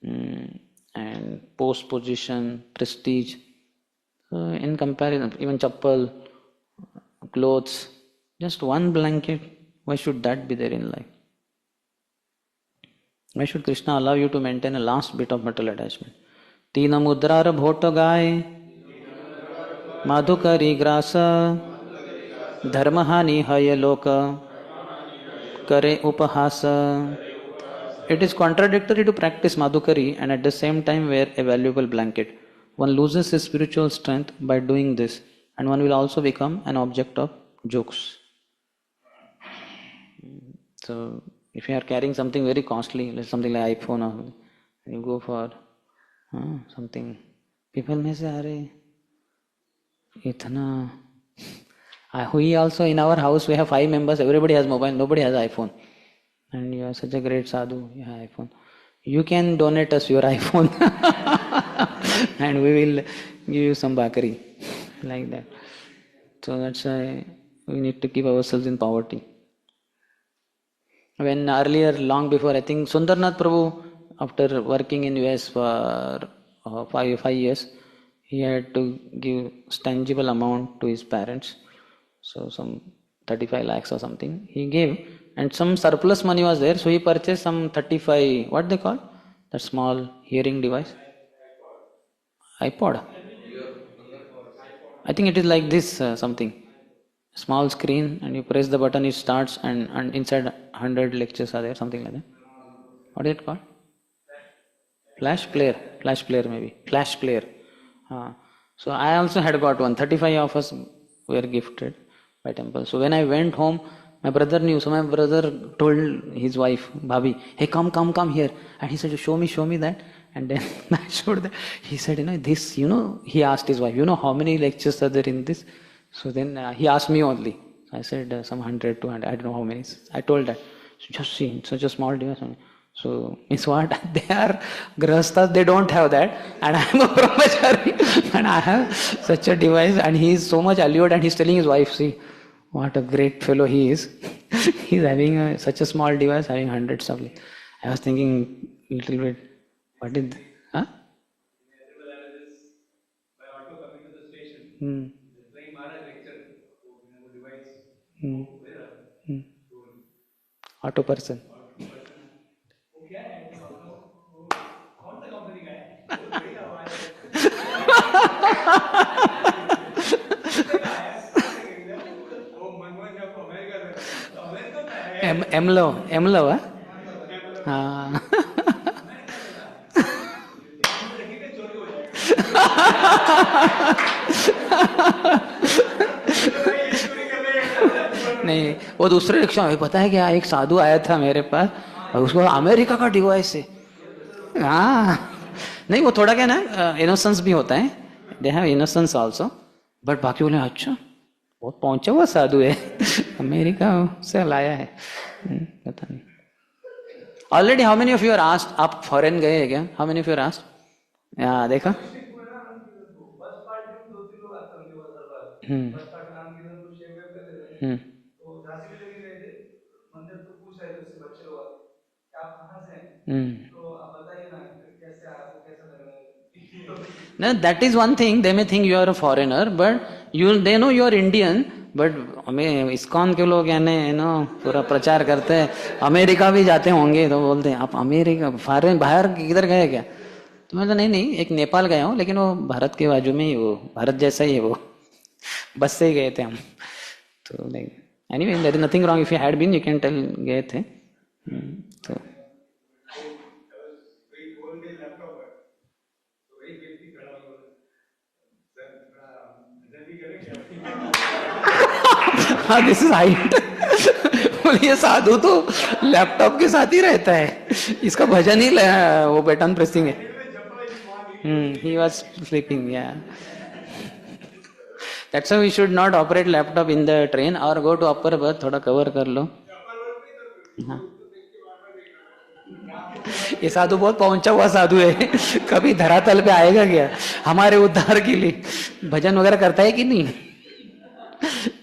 and post position, prestige. So in comparison, even chappal, clothes, just one blanket, why should that be there in life? Why should Krishna allow you to maintain a last bit of material attachment? Tina mudrar bhoto gai, madhukari grasa, dharmahani haya loka, kare upahasa. It is contradictory to practice madhukari and at the same time wear a valuable blanket. One loses his spiritual strength by doing this, and one will also become an object of jokes. So, if you are carrying something very costly, like something like iPhone, or you go for something, people may say, "Arey, itna." We also in our house we have 5 members. Everybody has mobile. Nobody has iPhone. And you are such a great sadhu. You have iPhone. You can donate us your iPhone, and we will give you some bakari, like that. So that's why we need to keep ourselves in poverty. When earlier, long before, I think Sundarnath Prabhu, after working in US for 5 years, he had to give tangible amount to his parents. So some 35 lakhs or something he gave, and some surplus money was there. So he purchased some 35, what they call that small hearing device? iPod. I think it is like this something. Small screen, and you press the button, it starts, and inside 100 lectures are there, something like that. What is it called? Flash player maybe. Flash player. So I also had got one. 35 of us were gifted by temple. So when I went home, my brother knew. So my brother told his wife, Bhabhi, hey, come here. And he said, show me that. And then I showed that. He said, this, he asked his wife, how many lectures are there in this? So then he asked me only. I said some 100, 200, I don't know how many. I told that. So just see, such a small device. So means what? They are grahasthas, they don't have that. And I am a brahmachari and I have such a device, and he is so much allured, and he is telling his wife, see, what a great fellow he is. He is having such a small device, having hundreds of. I was thinking little bit, what is, huh? Auto person. एमलो हाँ नहीं, वो दूसरे rickshaw में, पता है क्या, एक साधु आया था मेरे पास और उसको अमेरिका का डिवाइस है। हाँ नहीं, वो थोड़ा क्या ना इनोसेंस भी होता है, they have innocence also, but बाकी बोले अच्छा बहुत पहुंचा हुआ साधु है, अमेरिका से लाया है, पता नहीं। Already how many of you are asked, आप फॉरेन गए हैं क्या? How many of you are asked? देखा No, that is one thing. They may think you are a foreigner, but they know you are Indian. But हमें ISKCON के लोग पूरा प्रचार करते हैं, अमेरिका भी जाते होंगे तो बोलते हैं आप अमेरिका बाहर किधर गए क्या? तो मैं तो नहीं, एक नेपाल गया हूँ, लेकिन वो भारत के बाजू में ही, वो भारत जैसा ही है, वो बस से ही गए थे हम। तो anyway, there is nothing wrong, if you had been you can tell, गए थे तो this is height. ये साधु तो लैपटॉप के साथ ही रहता है, इसका भजन ही वो बटन प्रेसिंग है. He was sleeping, yeah. That's why we should not operate laptop in the train or go to upper berth, थोड़ा cover कर लो. हाँ. ये साधु बहुत पहुंचा हुआ साधु है, कभी धरातल पे आएगा क्या हमारे उद्धार के लिए? भजन वगैरह करता है कि नहीं?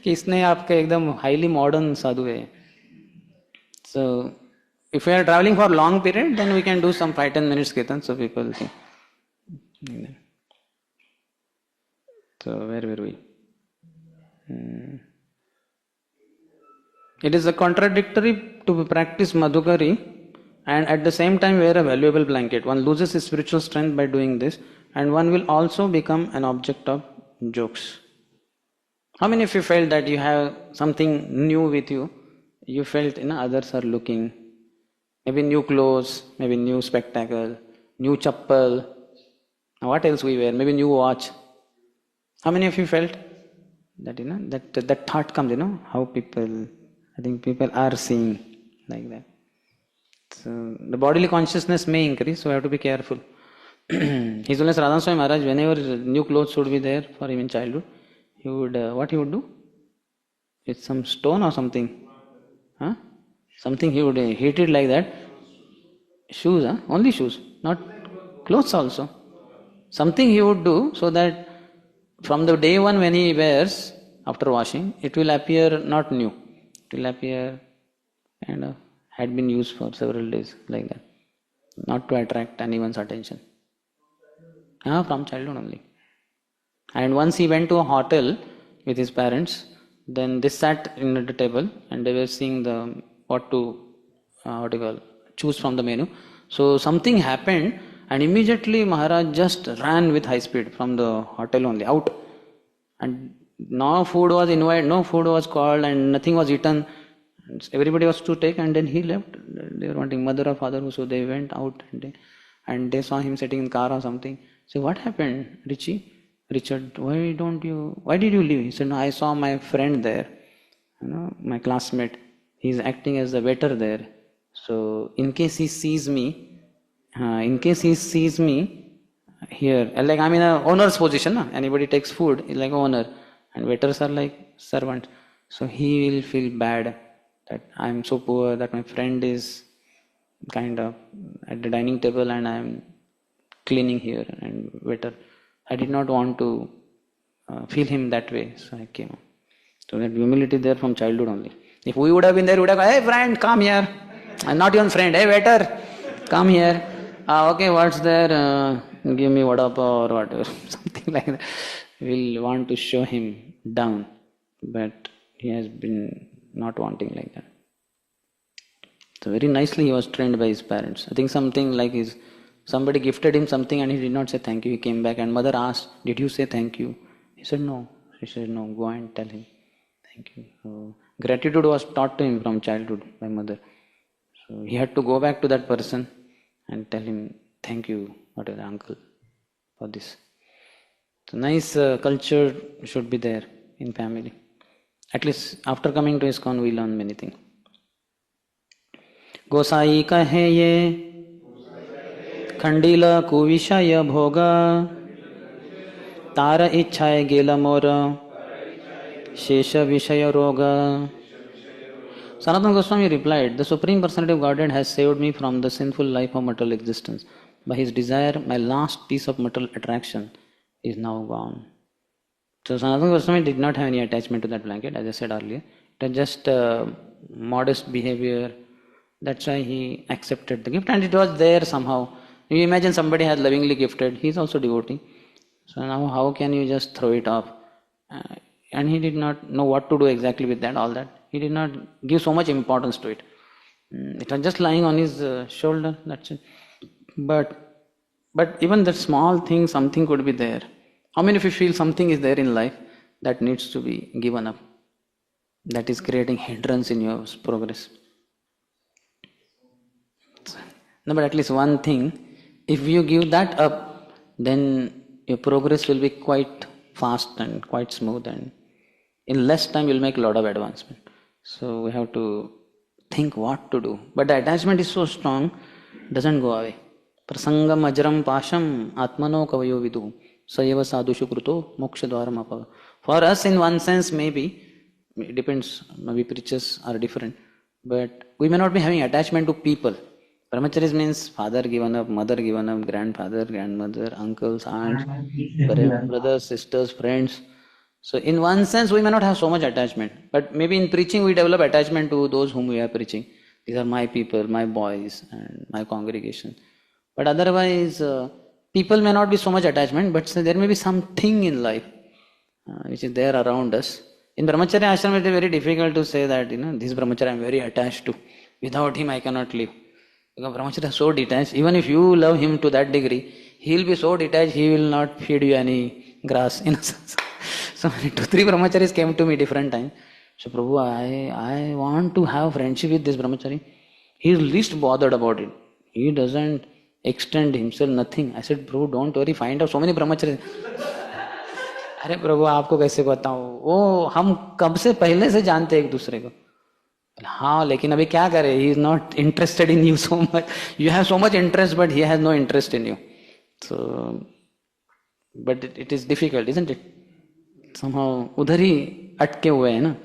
कि इसने आपके एकदम हाईली मॉडर्न साधु है. So if we are traveling for long period, then we can do some 5-10 minutes kirtan, so people see. So where were we? It is a contradictory to practice Madhukari and at the same time wear a valuable blanket. One loses his spiritual strength by doing this, and one will also become an object of jokes. How many of you felt that you have something new with you? You felt others are looking. Maybe new clothes, maybe new spectacle, new chappal. What else we wear? Maybe new watch. How many of you felt that that thought comes, how people, I think people are seeing like that. So the bodily consciousness may increase, so we have to be careful. His Holiness Radha Swami Maharaj, whenever new clothes would be there for him in childhood, he would, what he would do? With some stone or something. Huh? Something he would hit it like that. Shoes, only shoes, not clothes also. Something he would do so that from the day one when he wears, after washing, it will appear not new. It will appear kind of had been used for several days, like that. Not to attract anyone's attention. From childhood only. And once he went to a hotel with his parents, then they sat in at the table and they were seeing what to choose from the menu. So something happened and immediately Maharaj just ran with high speed from the hotel only, out. And no food was invited, no food was called and nothing was eaten. Everybody was to take and then he left. They were wanting mother or father, so they went out and they saw him sitting in car or something. So what happened, Richard, why did you leave? He said, no, I saw my friend there, my classmate. He's acting as the waiter there. So in case he sees me here, like I'm in an owner's position, anybody takes food, is like owner, and waiters are like servants. So he will feel bad that I'm so poor, that my friend is kind of at the dining table and I'm cleaning here and waiter. I did not want to feel him that way, so I came. So that humility there from childhood only. If we would have been there, we would have gone, hey friend, come here. And not even friend, hey waiter, come here. Okay, what's there? Give me vada pav or whatever, something like that. We'll want to show him down, but he has been not wanting like that. So very nicely he was trained by his parents. I think something like somebody gifted him something and he did not say thank you. He came back and mother asked, did you say thank you? He said no. She said no, go and tell him thank you. So gratitude was taught to him from childhood by mother. So he had to go back to that person and tell him thank you, whatever, uncle, for this. So nice culture should be there in family. At least after coming to ISKCON we learn many things. गोसाई कहे ये खंडील कुविषय भोग तार इच्छाए गेल मोर शेष विषय रोग. Sanatana Goswami replied, the Supreme Personality of Godhead has saved me from the sinful life of material existence. By his desire, my last piece of material attraction is now gone. So Sanatana Goswami did not have any attachment to that blanket, as I said earlier. It was just modest behavior. That's why he accepted the gift and it was there somehow. You imagine somebody has lovingly gifted, he is also devotee. So now how can you just throw it off? And he did not know what to do exactly with that, all that. He did not give so much importance to it. It was just lying on his shoulder, that's it. But even that small thing, something could be there. How many of you feel something is there in life that needs to be given up? That is creating hindrance in your progress. No, but at least one thing, if you give that up, then your progress will be quite fast and quite smooth and in less time you'll make a lot of advancement. So we have to think what to do. But the attachment is so strong, doesn't go away. Prasangam ajram pasham atmano kavayo vidu sayeva sadhushu kruto moksha dwaram apa. For us, in one sense, maybe, it depends, maybe preachers are different, but we may not be having attachment to people. Brahmacharis means father given up, mother given up, grandfather, grandmother, uncles, aunts, brothers, sisters, friends. So in one sense, we may not have so much attachment, but maybe in preaching we develop attachment to those whom we are preaching. These are my people, my boys, and my congregation. But otherwise, people may not be so much attachment, but there may be something in life which is there around us. In Brahmacharya ashram, it is very difficult to say that, this Brahmacharya I am very attached to. Without him, I cannot live. Because Brahmacharya is so detached, even if you love him to that degree, he will be so detached, he will not feed you any grass, in a sense. So 2-3 brahmacharis came to me different times. So Prabhu, I want to have friendship with this brahmachari. He is least bothered about it. He doesn't extend himself, nothing. I said, Prabhu, don't worry, find out so many brahmacharis. अरे प्रभु आपको कैसे बताऊं, वो हम कब से पहले से जानते एक दूसरे को. हाँ, लेकिन अभी क्या करे, he is not interested in you so much. You have so much interest, but he has no interest in you. So, but it is difficult, isn't it? Somehow उधर ही अटके हुए हैं ना,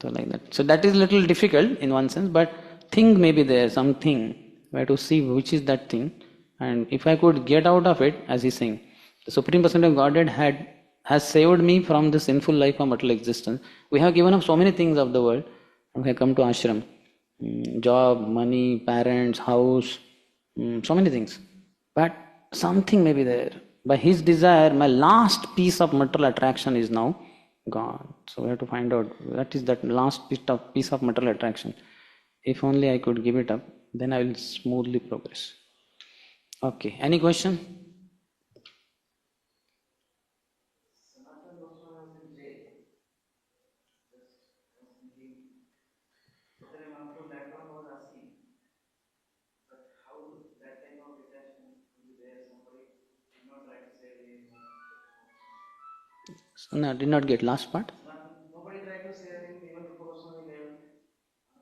so like that. So that is little difficult in one sense, but thing may be there, something. We have to see which is that thing, and if I could get out of it, as he's saying, the Supreme Personality of Godhead has saved me from the sinful life of material existence. We have given up so many things of the world, and we have come to ashram, job, money, parents, house, so many things. But something may be there. By his desire, my last piece of material attraction is now gone. So we have to find out what is that last piece of material attraction. If only I could give it up, then I will smoothly progress. Okay, any question? No, I did not get last part. Nobody tried to save him, even Rupa Goswami left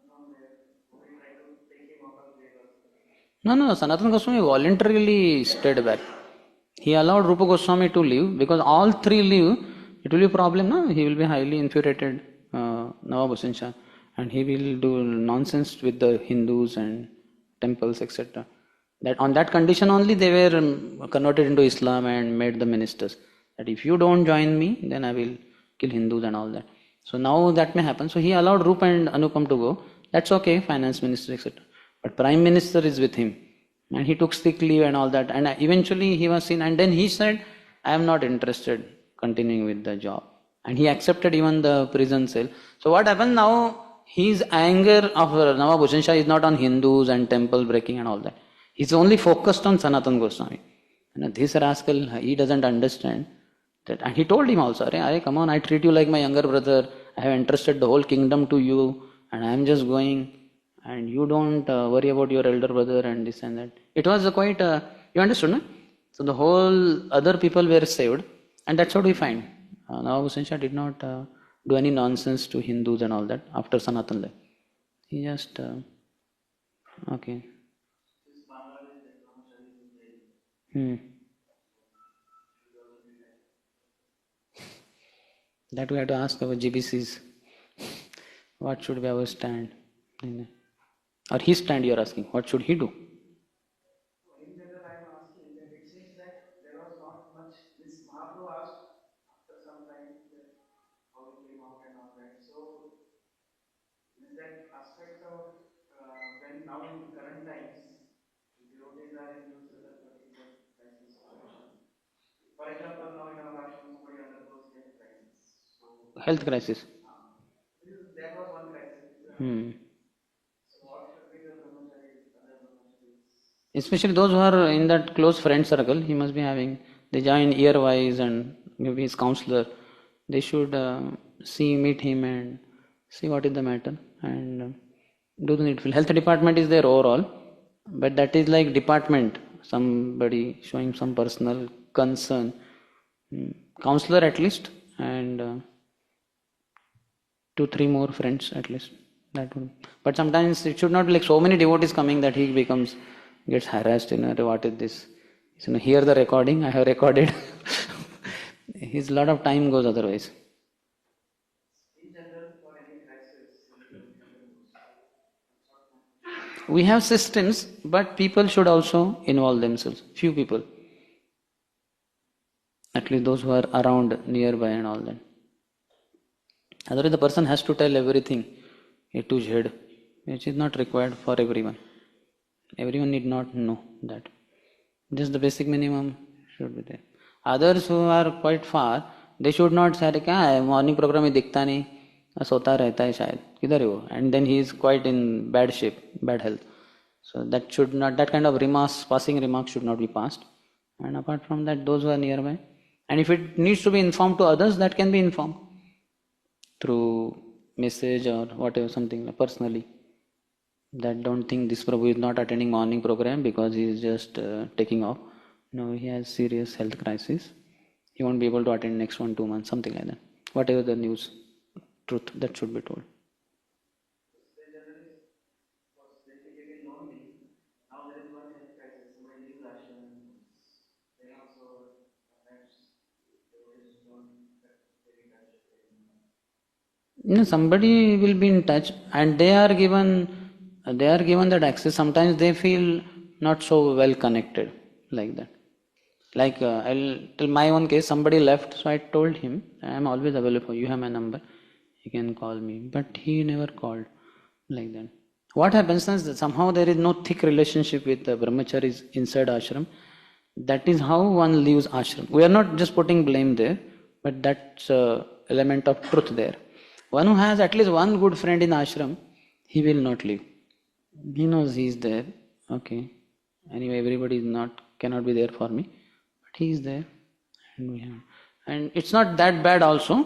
from there. Nobody tried to take him out of jail. No, Sanatana Goswami voluntarily stayed back. He allowed Rupa Goswami to leave, because all three leave, it will be a problem, no? He will be highly infuriated, Nawab Hussain Shah, and he will do nonsense with the Hindus and temples, etc. That on that condition only they were converted into Islam and made the ministers. That if you don't join me, then I will kill Hindus and all that. So now that may happen. So he allowed Rupa and Anupam to go. That's okay, finance minister, etc. But prime minister is with him. And he took sick leave and all that. And eventually he was seen. And then he said, I am not interested continuing with the job. And he accepted even the prison cell. So what happened now, his anger of Nawab Hussain Shah is not on Hindus and temple breaking and all that. He's only focused on Sanatana Goswami. And this rascal, he doesn't understand. And he told him also, come on, I treat you like my younger brother. I have entrusted the whole kingdom to you, and I am just going, and you don't worry about your elder brother and this and that. It was quite, you understood, no? So the whole other people were saved, and that's what we find. Nawab Hussain Shah did not do any nonsense to Hindus and all that after Sanatan left. He just, okay. That we have to ask our GBCs. What should be our stand? Or his stand you are asking. What should he do? In general I am asking that it seems that there was not much, this Mahaprabhu asked after some time that how he came out and all that. So is that aspect of when now in current times devotees are in certain particular crisis situation. For example, now in our ashram somebody undergoes health crisis. Health crisis. That was one crisis. So what should be the brahmacharis, other brahmacharis? Especially those who are in that close friend circle, he must be having, they join year-wise and maybe his counselor. They should meet him and see what is the matter and do the needful. Health department is there overall, but that is like department, somebody showing some personal concern. Counselor at least, and 2-3 more friends at least. That would. But sometimes it should not be like so many devotees coming that he gets harassed. What is this? Hear the recording. I have recorded. His lot of time goes otherwise. We have systems, but people should also involve themselves. Few people. At least those who are around, nearby and all that. Otherwise the person has to tell everything, A to Z, which is not required for everyone. Everyone need not know that. Just the basic minimum should be there. Others who are quite far, they should not say, क्या है morning program में दिखता नहीं, सोता रहता है शायद, किधर है वो? And then he is quite in bad shape, bad health. So that kind of passing remarks should not be passed. And apart from that, those who are nearby. And if it needs to be informed to others, that can be informed through message or whatever, something personally. That don't think this Prabhu is not attending morning program because he is just taking off. No, he has serious health crisis. He won't be able to attend next 1-2 months, something like that. Whatever the news, truth, that should be told. Somebody will be in touch, and they are given that access. Sometimes they feel not so well connected like that. Like I'll tell my own case. Somebody left, so I told him, I am always available. You have my number. You can call me. But he never called like that. What happens is that somehow there is no thick relationship with the brahmacharis inside ashram. That is how one leaves ashram. We are not just putting blame there, but that's element of truth there. One who has at least one good friend in ashram, he will not leave. He knows he is there. Okay. Anyway, everybody cannot be there for me, but he is there, and it's not that bad also.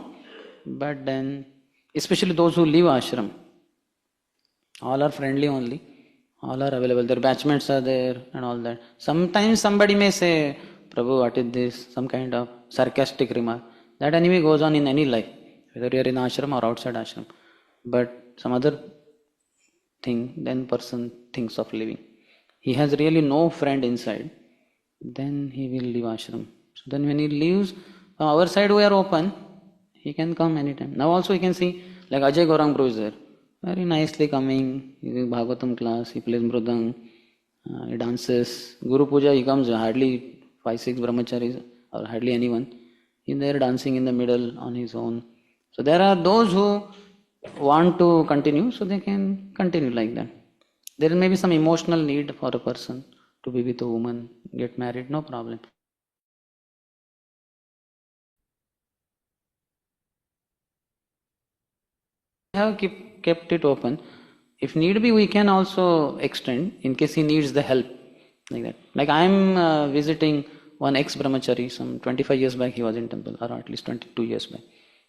But then, especially those who leave ashram, all are friendly only. All are available. Their batchmates are there and all that. Sometimes somebody may say, Prabhu, what is this? Some kind of sarcastic remark. That anyway goes on in any life, whether you are in ashram or outside ashram. But some other thing, then person thinks of leaving. He has really no friend inside, then he will leave ashram. So then when he leaves, from our side we are open. He can come anytime. Now also you can see, like Ajay Gaurang Prabhu is there. Very nicely coming, he is Bhagavatam class, he plays mridang, he dances. Guru Puja, he comes, hardly 5-6 brahmacharis or hardly anyone. He is there dancing in the middle on his own. So there are those who want to continue, so they can continue like that. There may be some emotional need for a person to be with a woman, get married, no problem. We have kept it open. If need be, we can also extend in case he needs the help, like that. Like I am visiting one ex-brahmachari, some 25 years back he was in temple, or at least 22 years back.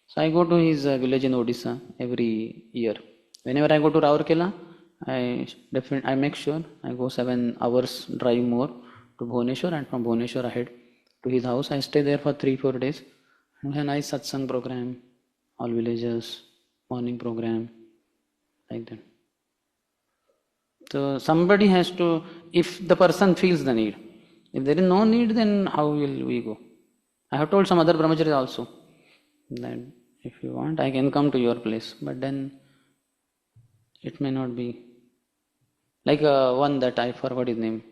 So I go to his village in Odisha every year. Whenever I go to Raurkela, I make sure I go 7 hours drive more to Bhubaneswar, and from Bhubaneswar ahead to his house. I stay there for 3-4 days. We have a nice satsang program, all villages, morning program, like that. So somebody has to, if the person feels the need. If there is no need, then how will we go? I have told some other brahmacharis also that if you want, I can come to your place, but then it may not be. Like one that I forgot his name,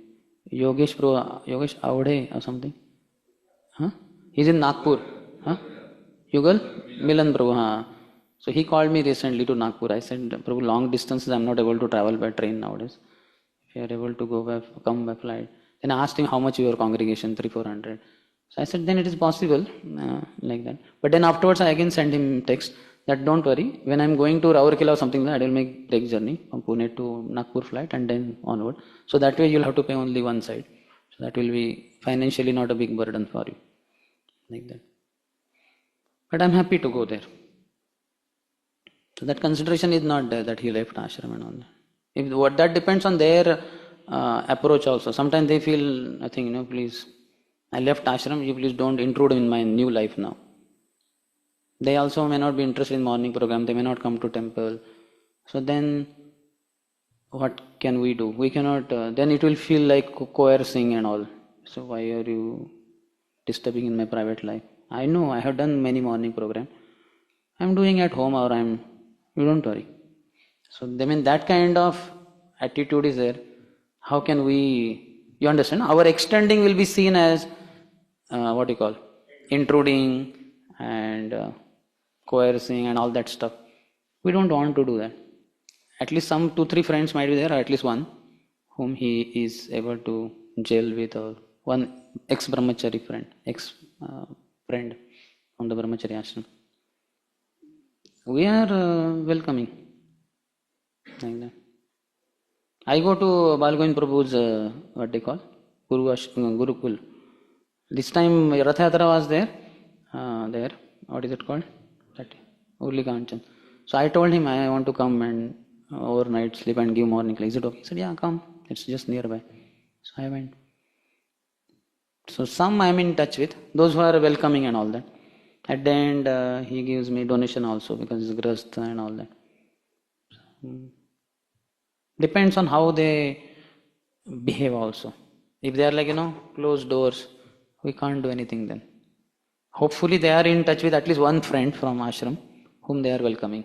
Yogesh Avade or something. Huh? He's in Nagpur. Huh? Yugal? Milan Prabhu. Huh? So he called me recently to Nagpur. I said, Prabhu, long distances I'm not able to travel by train nowadays. If you are able to come by flight. Then I asked him how much your congregation, 300-400. So I said, then it is possible, like that. But then afterwards I again sent him text that don't worry, when I'm going to Raurkela or something like that, I will make break journey from Pune to Nagpur flight and then onward. So that way you'll have to pay only one side. So that will be financially not a big burden for you, like that. But I'm happy to go there. So that consideration is not there that he left ashram and all that. That depends on their approach also. Sometimes they feel nothing, please, I left ashram, you please don't intrude in my new life now. They also may not be interested in morning program, they may not come to temple. So then what can we do? We cannot, then it will feel like coercing and all. So why are you disturbing in my private life? I know I have done many morning program. I'm doing at home or you don't worry. So I mean that kind of attitude is there. How can we, you understand? Our extending will be seen as, what do you call, intruding and coercing and all that stuff. We don't want to do that. At least some 2-3 friends might be there, or at least one whom he is able to gel with, or one ex-brahmachari friend, ex-friend from the brahmachari ashram. We are welcoming like that. I go to Balgoin Prabhu's, what they call, Gurukul. This time Ratha Yatra was there, what is it called? That Urli Kanchan. So I told him I want to come and overnight sleep and give morning class. Is it okay? He said, yeah, come. It's just nearby. So I went. So some I'm in touch with, those who are welcoming and all that. At the end, he gives me donation also because it's grast and all that. Depends on how they behave also. If they are like, closed doors, we can't do anything then. Hopefully they are in touch with at least one friend from ashram whom they are welcoming.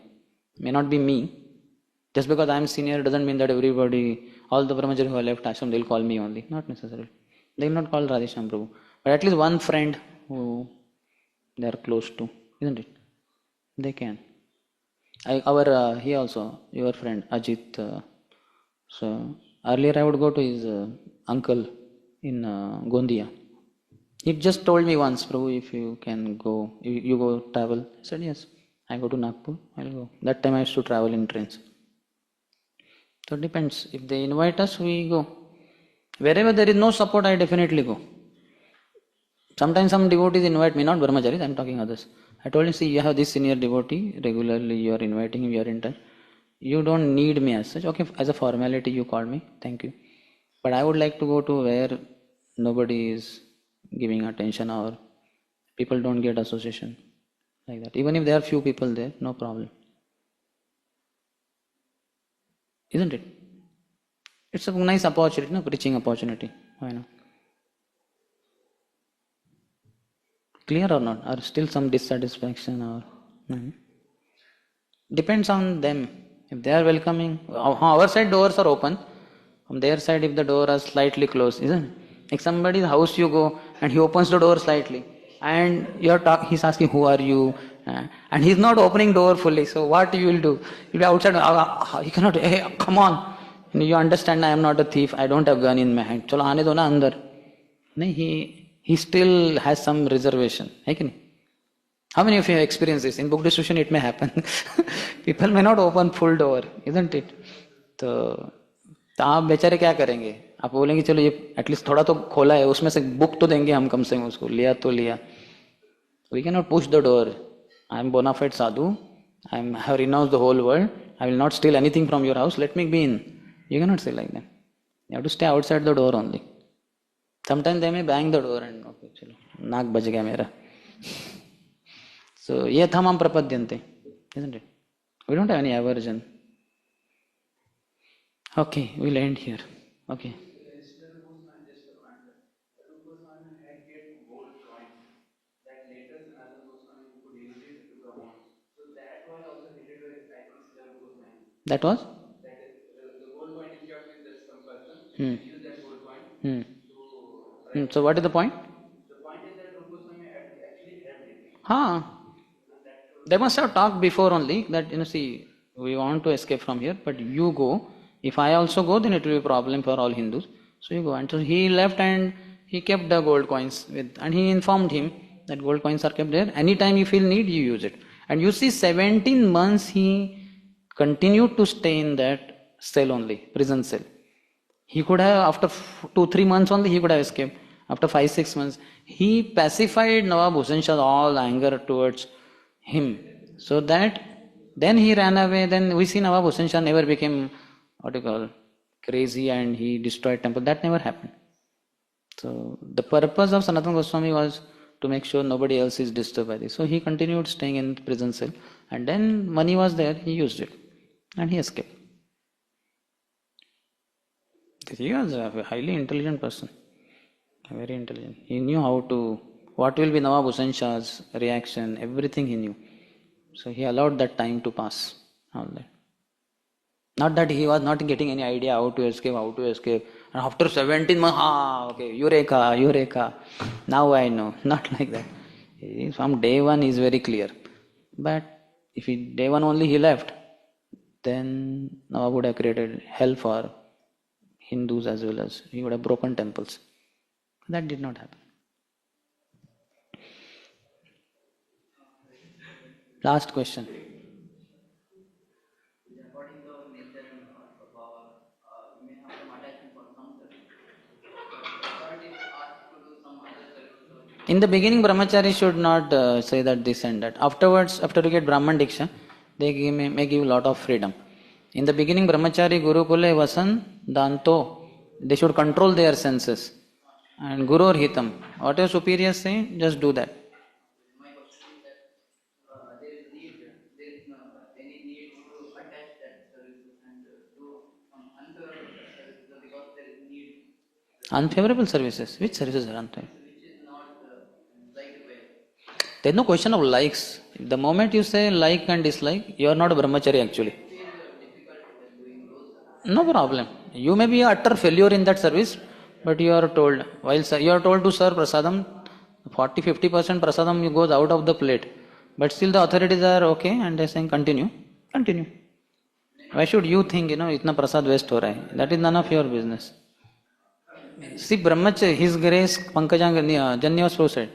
May not be me. Just because I am senior doesn't mean that everybody, all the brahmachari who have left ashram, they will call me only. Not necessarily. They will not call Radheshyam Prabhu. But at least one friend who they are close to, isn't it? They can. He also, your friend Ajit. So earlier I would go to his uncle in Gondia. He just told me once, Prabhu, if you can go, you go travel. I said, yes. I go to Nagpur, I'll go. That time I used to travel in trains. So it depends. If they invite us, we go. Wherever there is no support, I definitely go. Sometimes some devotees invite me, not brahmacharis, I'm talking others. I told him, see, you have this senior devotee, regularly you are inviting him, you are in touch. You don't need me as such. Okay, as a formality you called me, thank you. But I would like to go to where nobody is giving attention or people don't get association. Like that. Even if there are few people there, no problem. Isn't it? It's a nice opportunity, preaching opportunity. Why not? Clear or not? Or still some dissatisfaction or? Depends on them. If they are welcoming, our side doors are open. From their side, if the door is slightly closed, isn't it? Like somebody's house you go and he opens the door slightly. And he's asking, who are you? And he's not opening door fully. So what you will do? You'll be outside. You cannot, hey, come on. You understand I am not a thief. I don't have gun in my hand. Chalo, aane do na andar. He still has some reservation. How many of you have experienced this? In book distribution it may happen. People may not open full door, isn't it? तो आप बेचारे क्या करेंगे? आप बोलेंगे चलो ये at least थोड़ा तो खोला है, उसमें से बुक तो देंगे हम कम से कम उसको, लिया तो लिया. We cannot push the door. I am bona fide sadhu. I have renounced the whole world. I will not steal anything from your house. Let me be in. You cannot say like that. You have to stay outside the door only. Sometimes they may bang the door and okay, चलो नाक बज गया मेरा. So ये thamam prapadyante, isn't it? We don't have any aversion. Okay, we'll end here. Okay. That was? The gold coin is kept with some person. Use that gold coin. So what is the point? The point is that Goswami actually helped him. Huh. They must have talked before only that, see, we want to escape from here, but you go. If I also go, then it will be a problem for all Hindus. So you go. And so he left and he kept the gold coins and he informed him that gold coins are kept there. Anytime you feel need, you use it. And you see, 17 months he continued to stay in that cell only, prison cell. He could have, after 2-3 months only, he could have escaped. After 5-6 months, he pacified Nawab Hussain Shah's all anger towards him. So that, then he ran away. Then we see Nawab Hussain Shah never became, crazy and he destroyed temple. That never happened. So the purpose of Sanatana Goswami was to make sure nobody else is disturbed by this. So he continued staying in prison cell. And then money was there, he used it. and he escaped. He was a highly intelligent person, very intelligent. He knew what will be Nawab Hussain Shah's reaction, everything he knew. So he allowed that time to pass, all that. Not that he was not getting any idea how to escape, how to escape. And after 17 months, okay, Eureka, Eureka. Now I know. Not like that. From day one is very clear. But if day one only he left, then Nawab would have created hell for Hindus as well as he would have broken temples. That did not happen. Last question. In the beginning, brahmachari should not say that this and that. Afterwards, after you get Brahman Diksha, they may give a lot of freedom. In the beginning, brahmachari, gurukule, vasan, danto, they should control their senses. And guru or hitam, what your superiors say, just do that. My question is that there is any need to attach that services and do some unfavorable services because there is need. Unfavorable services? Which services are unfavorable? There is no question of likes. The moment you say like and dislike, you are not a brahmachari actually. No problem. You may be an utter failure in that service, but you are told, you are told to serve prasadam, 40-50% prasadam goes out of the plate. But still the authorities are okay and they are saying continue. Continue. Why should you think, itna prasad waste ho raha hai? That is none of your business. See, brahmachari, His Grace, Pankajang Janya was so said.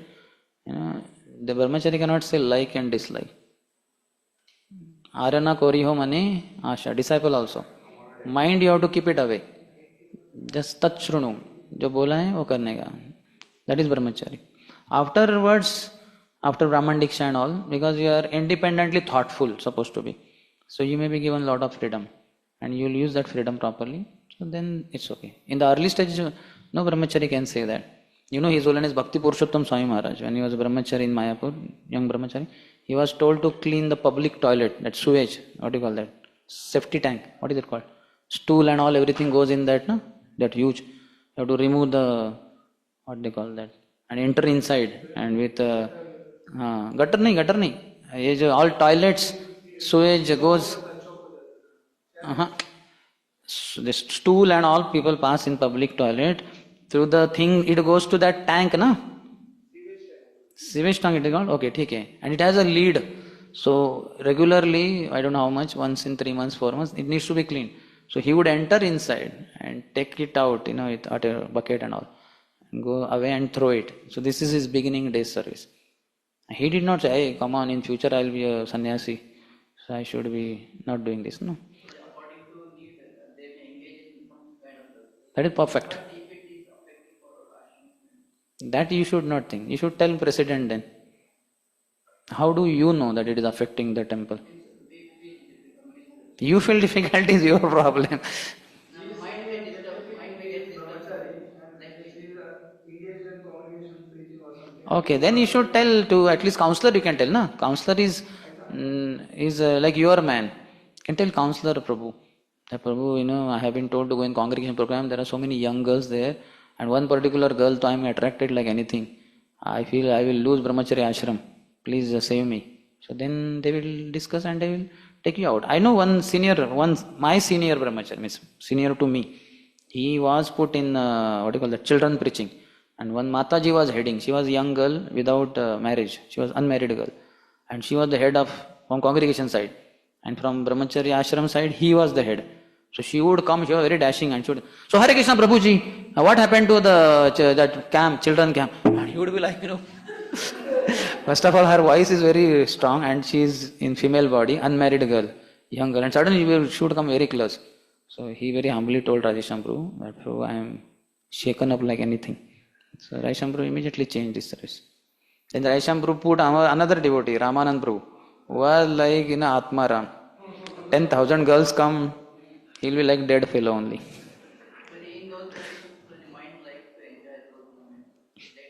The brahmachari cannot say like and dislike. Arana kori ho mane asha, disciple also. Mind you have to keep it away. Just tat shrunu. Jo bola hai, wo karne ka. That is brahmachari. Afterwards, after Brahman Diksha and all, because you are independently thoughtful, supposed to be. So you may be given a lot of freedom. And you will use that freedom properly. So then it's okay. In the early stage, no brahmachari can say that. His Holiness Bhakti Purushottam Swami Maharaj, when he was a brahmachari in Mayapur, young brahmachari, he was told to clean the public toilet, that sewage, what do you call that? Safety tank, what is it called? Stool and all, everything goes in that, no? That huge. You have to remove the, what do you call that? And enter inside and with, gutter nahi. All toilets, sewage goes, So the stool and all people pass in public toilet. Through the thing, it goes to that tank, na? Sewage tank it is called? Okay, okay. And it has a lead. So regularly, I don't know how much, once in 3 months, 4 months, it needs to be cleaned. So he would enter inside and take it out, at a bucket and all. And go away and throw it. So this is his beginning day service. He did not say, hey, come on, in future I will be a sannyasi. So I should be not doing this, no? That is perfect. That you should not think. You should tell President then. How do you know that it is affecting the temple? You feel difficult is your problem. Okay, then you should tell to at least counselor you can tell, na? Counselor is like your man. You can tell counselor Prabhu. Prabhu, I have been told to go in congregation program. There are so many young girls there. And one particular girl, so I am attracted like anything. I feel I will lose brahmachari ashram. Please save me. So then they will discuss and they will take you out. I know my senior brahmachari, means senior to me. He was put in, children preaching. And one Mataji was heading. She was a young girl without marriage. She was unmarried girl. And she was the head from congregation side. And from brahmachari ashram side, he was the head. So she would come, she was very dashing and she would, so Hare Krishna Prabhuji, what happened to that camp, children camp? And he would be like, first of all, her voice is very strong and she is in female body, unmarried girl, young girl, and suddenly she would come very close. So he very humbly told Radhesham Prabhu, that Prabhu, I am shaken up like anything. So Radhesham Prabhu immediately changed his service. Then Radhesham Prabhu put another devotee, Ramanand Prabhu, who was like Atmaram. 10,000 girls come, he'll be like dead fellow only.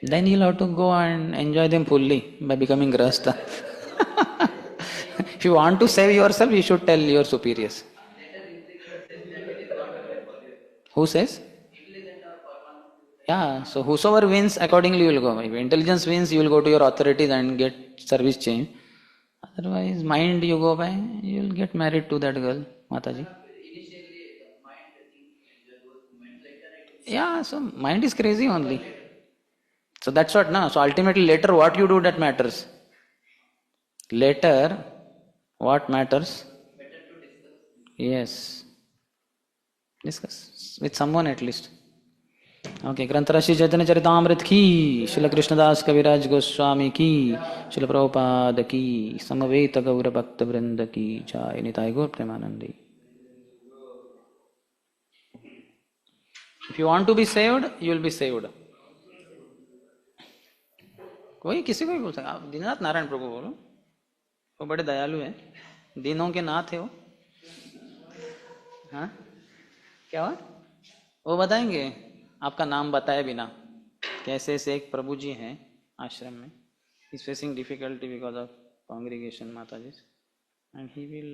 Then he'll have to go and enjoy them fully by becoming grasta. If you want to save yourself, you should tell your superiors. Who says? Yeah, so whosoever wins, accordingly you will go. If intelligence wins, you will go to your authorities and get service change. Otherwise, mind you go by, you will get married to that girl, Mataji. Yeah, so mind is crazy only. So that's what, no? So ultimately, later what you do that matters. Later, what matters? Yes. Discuss with someone at least. Okay ग्रंथराज श्री चैतन्य चरितामृत की, श्रील कृष्णदास कविराज गोस्वामी की, श्रील प्रभुपाद की, समवेत गौर भक्त वृंद की जय। निताय गौर प्रेमानंदी। If you want to be saved, you will be saved. कोई किसी को भी बोल सकता। आप दीननाथ नारायण प्रभु बोलो, वो बड़े दयालु हैं, दीनों के नाथ है वो। हाँ क्या हुआ? वो बताएंगे आपका नाम बताए बिना। कैसे ऐसे एक प्रभु जी हैं आश्रम में, is facing difficulty because of congregation माता ji, and he will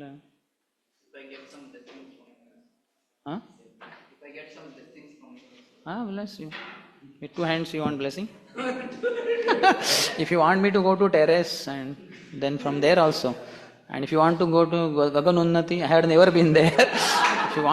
bless you with 2 hands. You want blessing? If you want me to go to terrace and then from there also, and if you want to go to Gagan Unnati, I had never been there.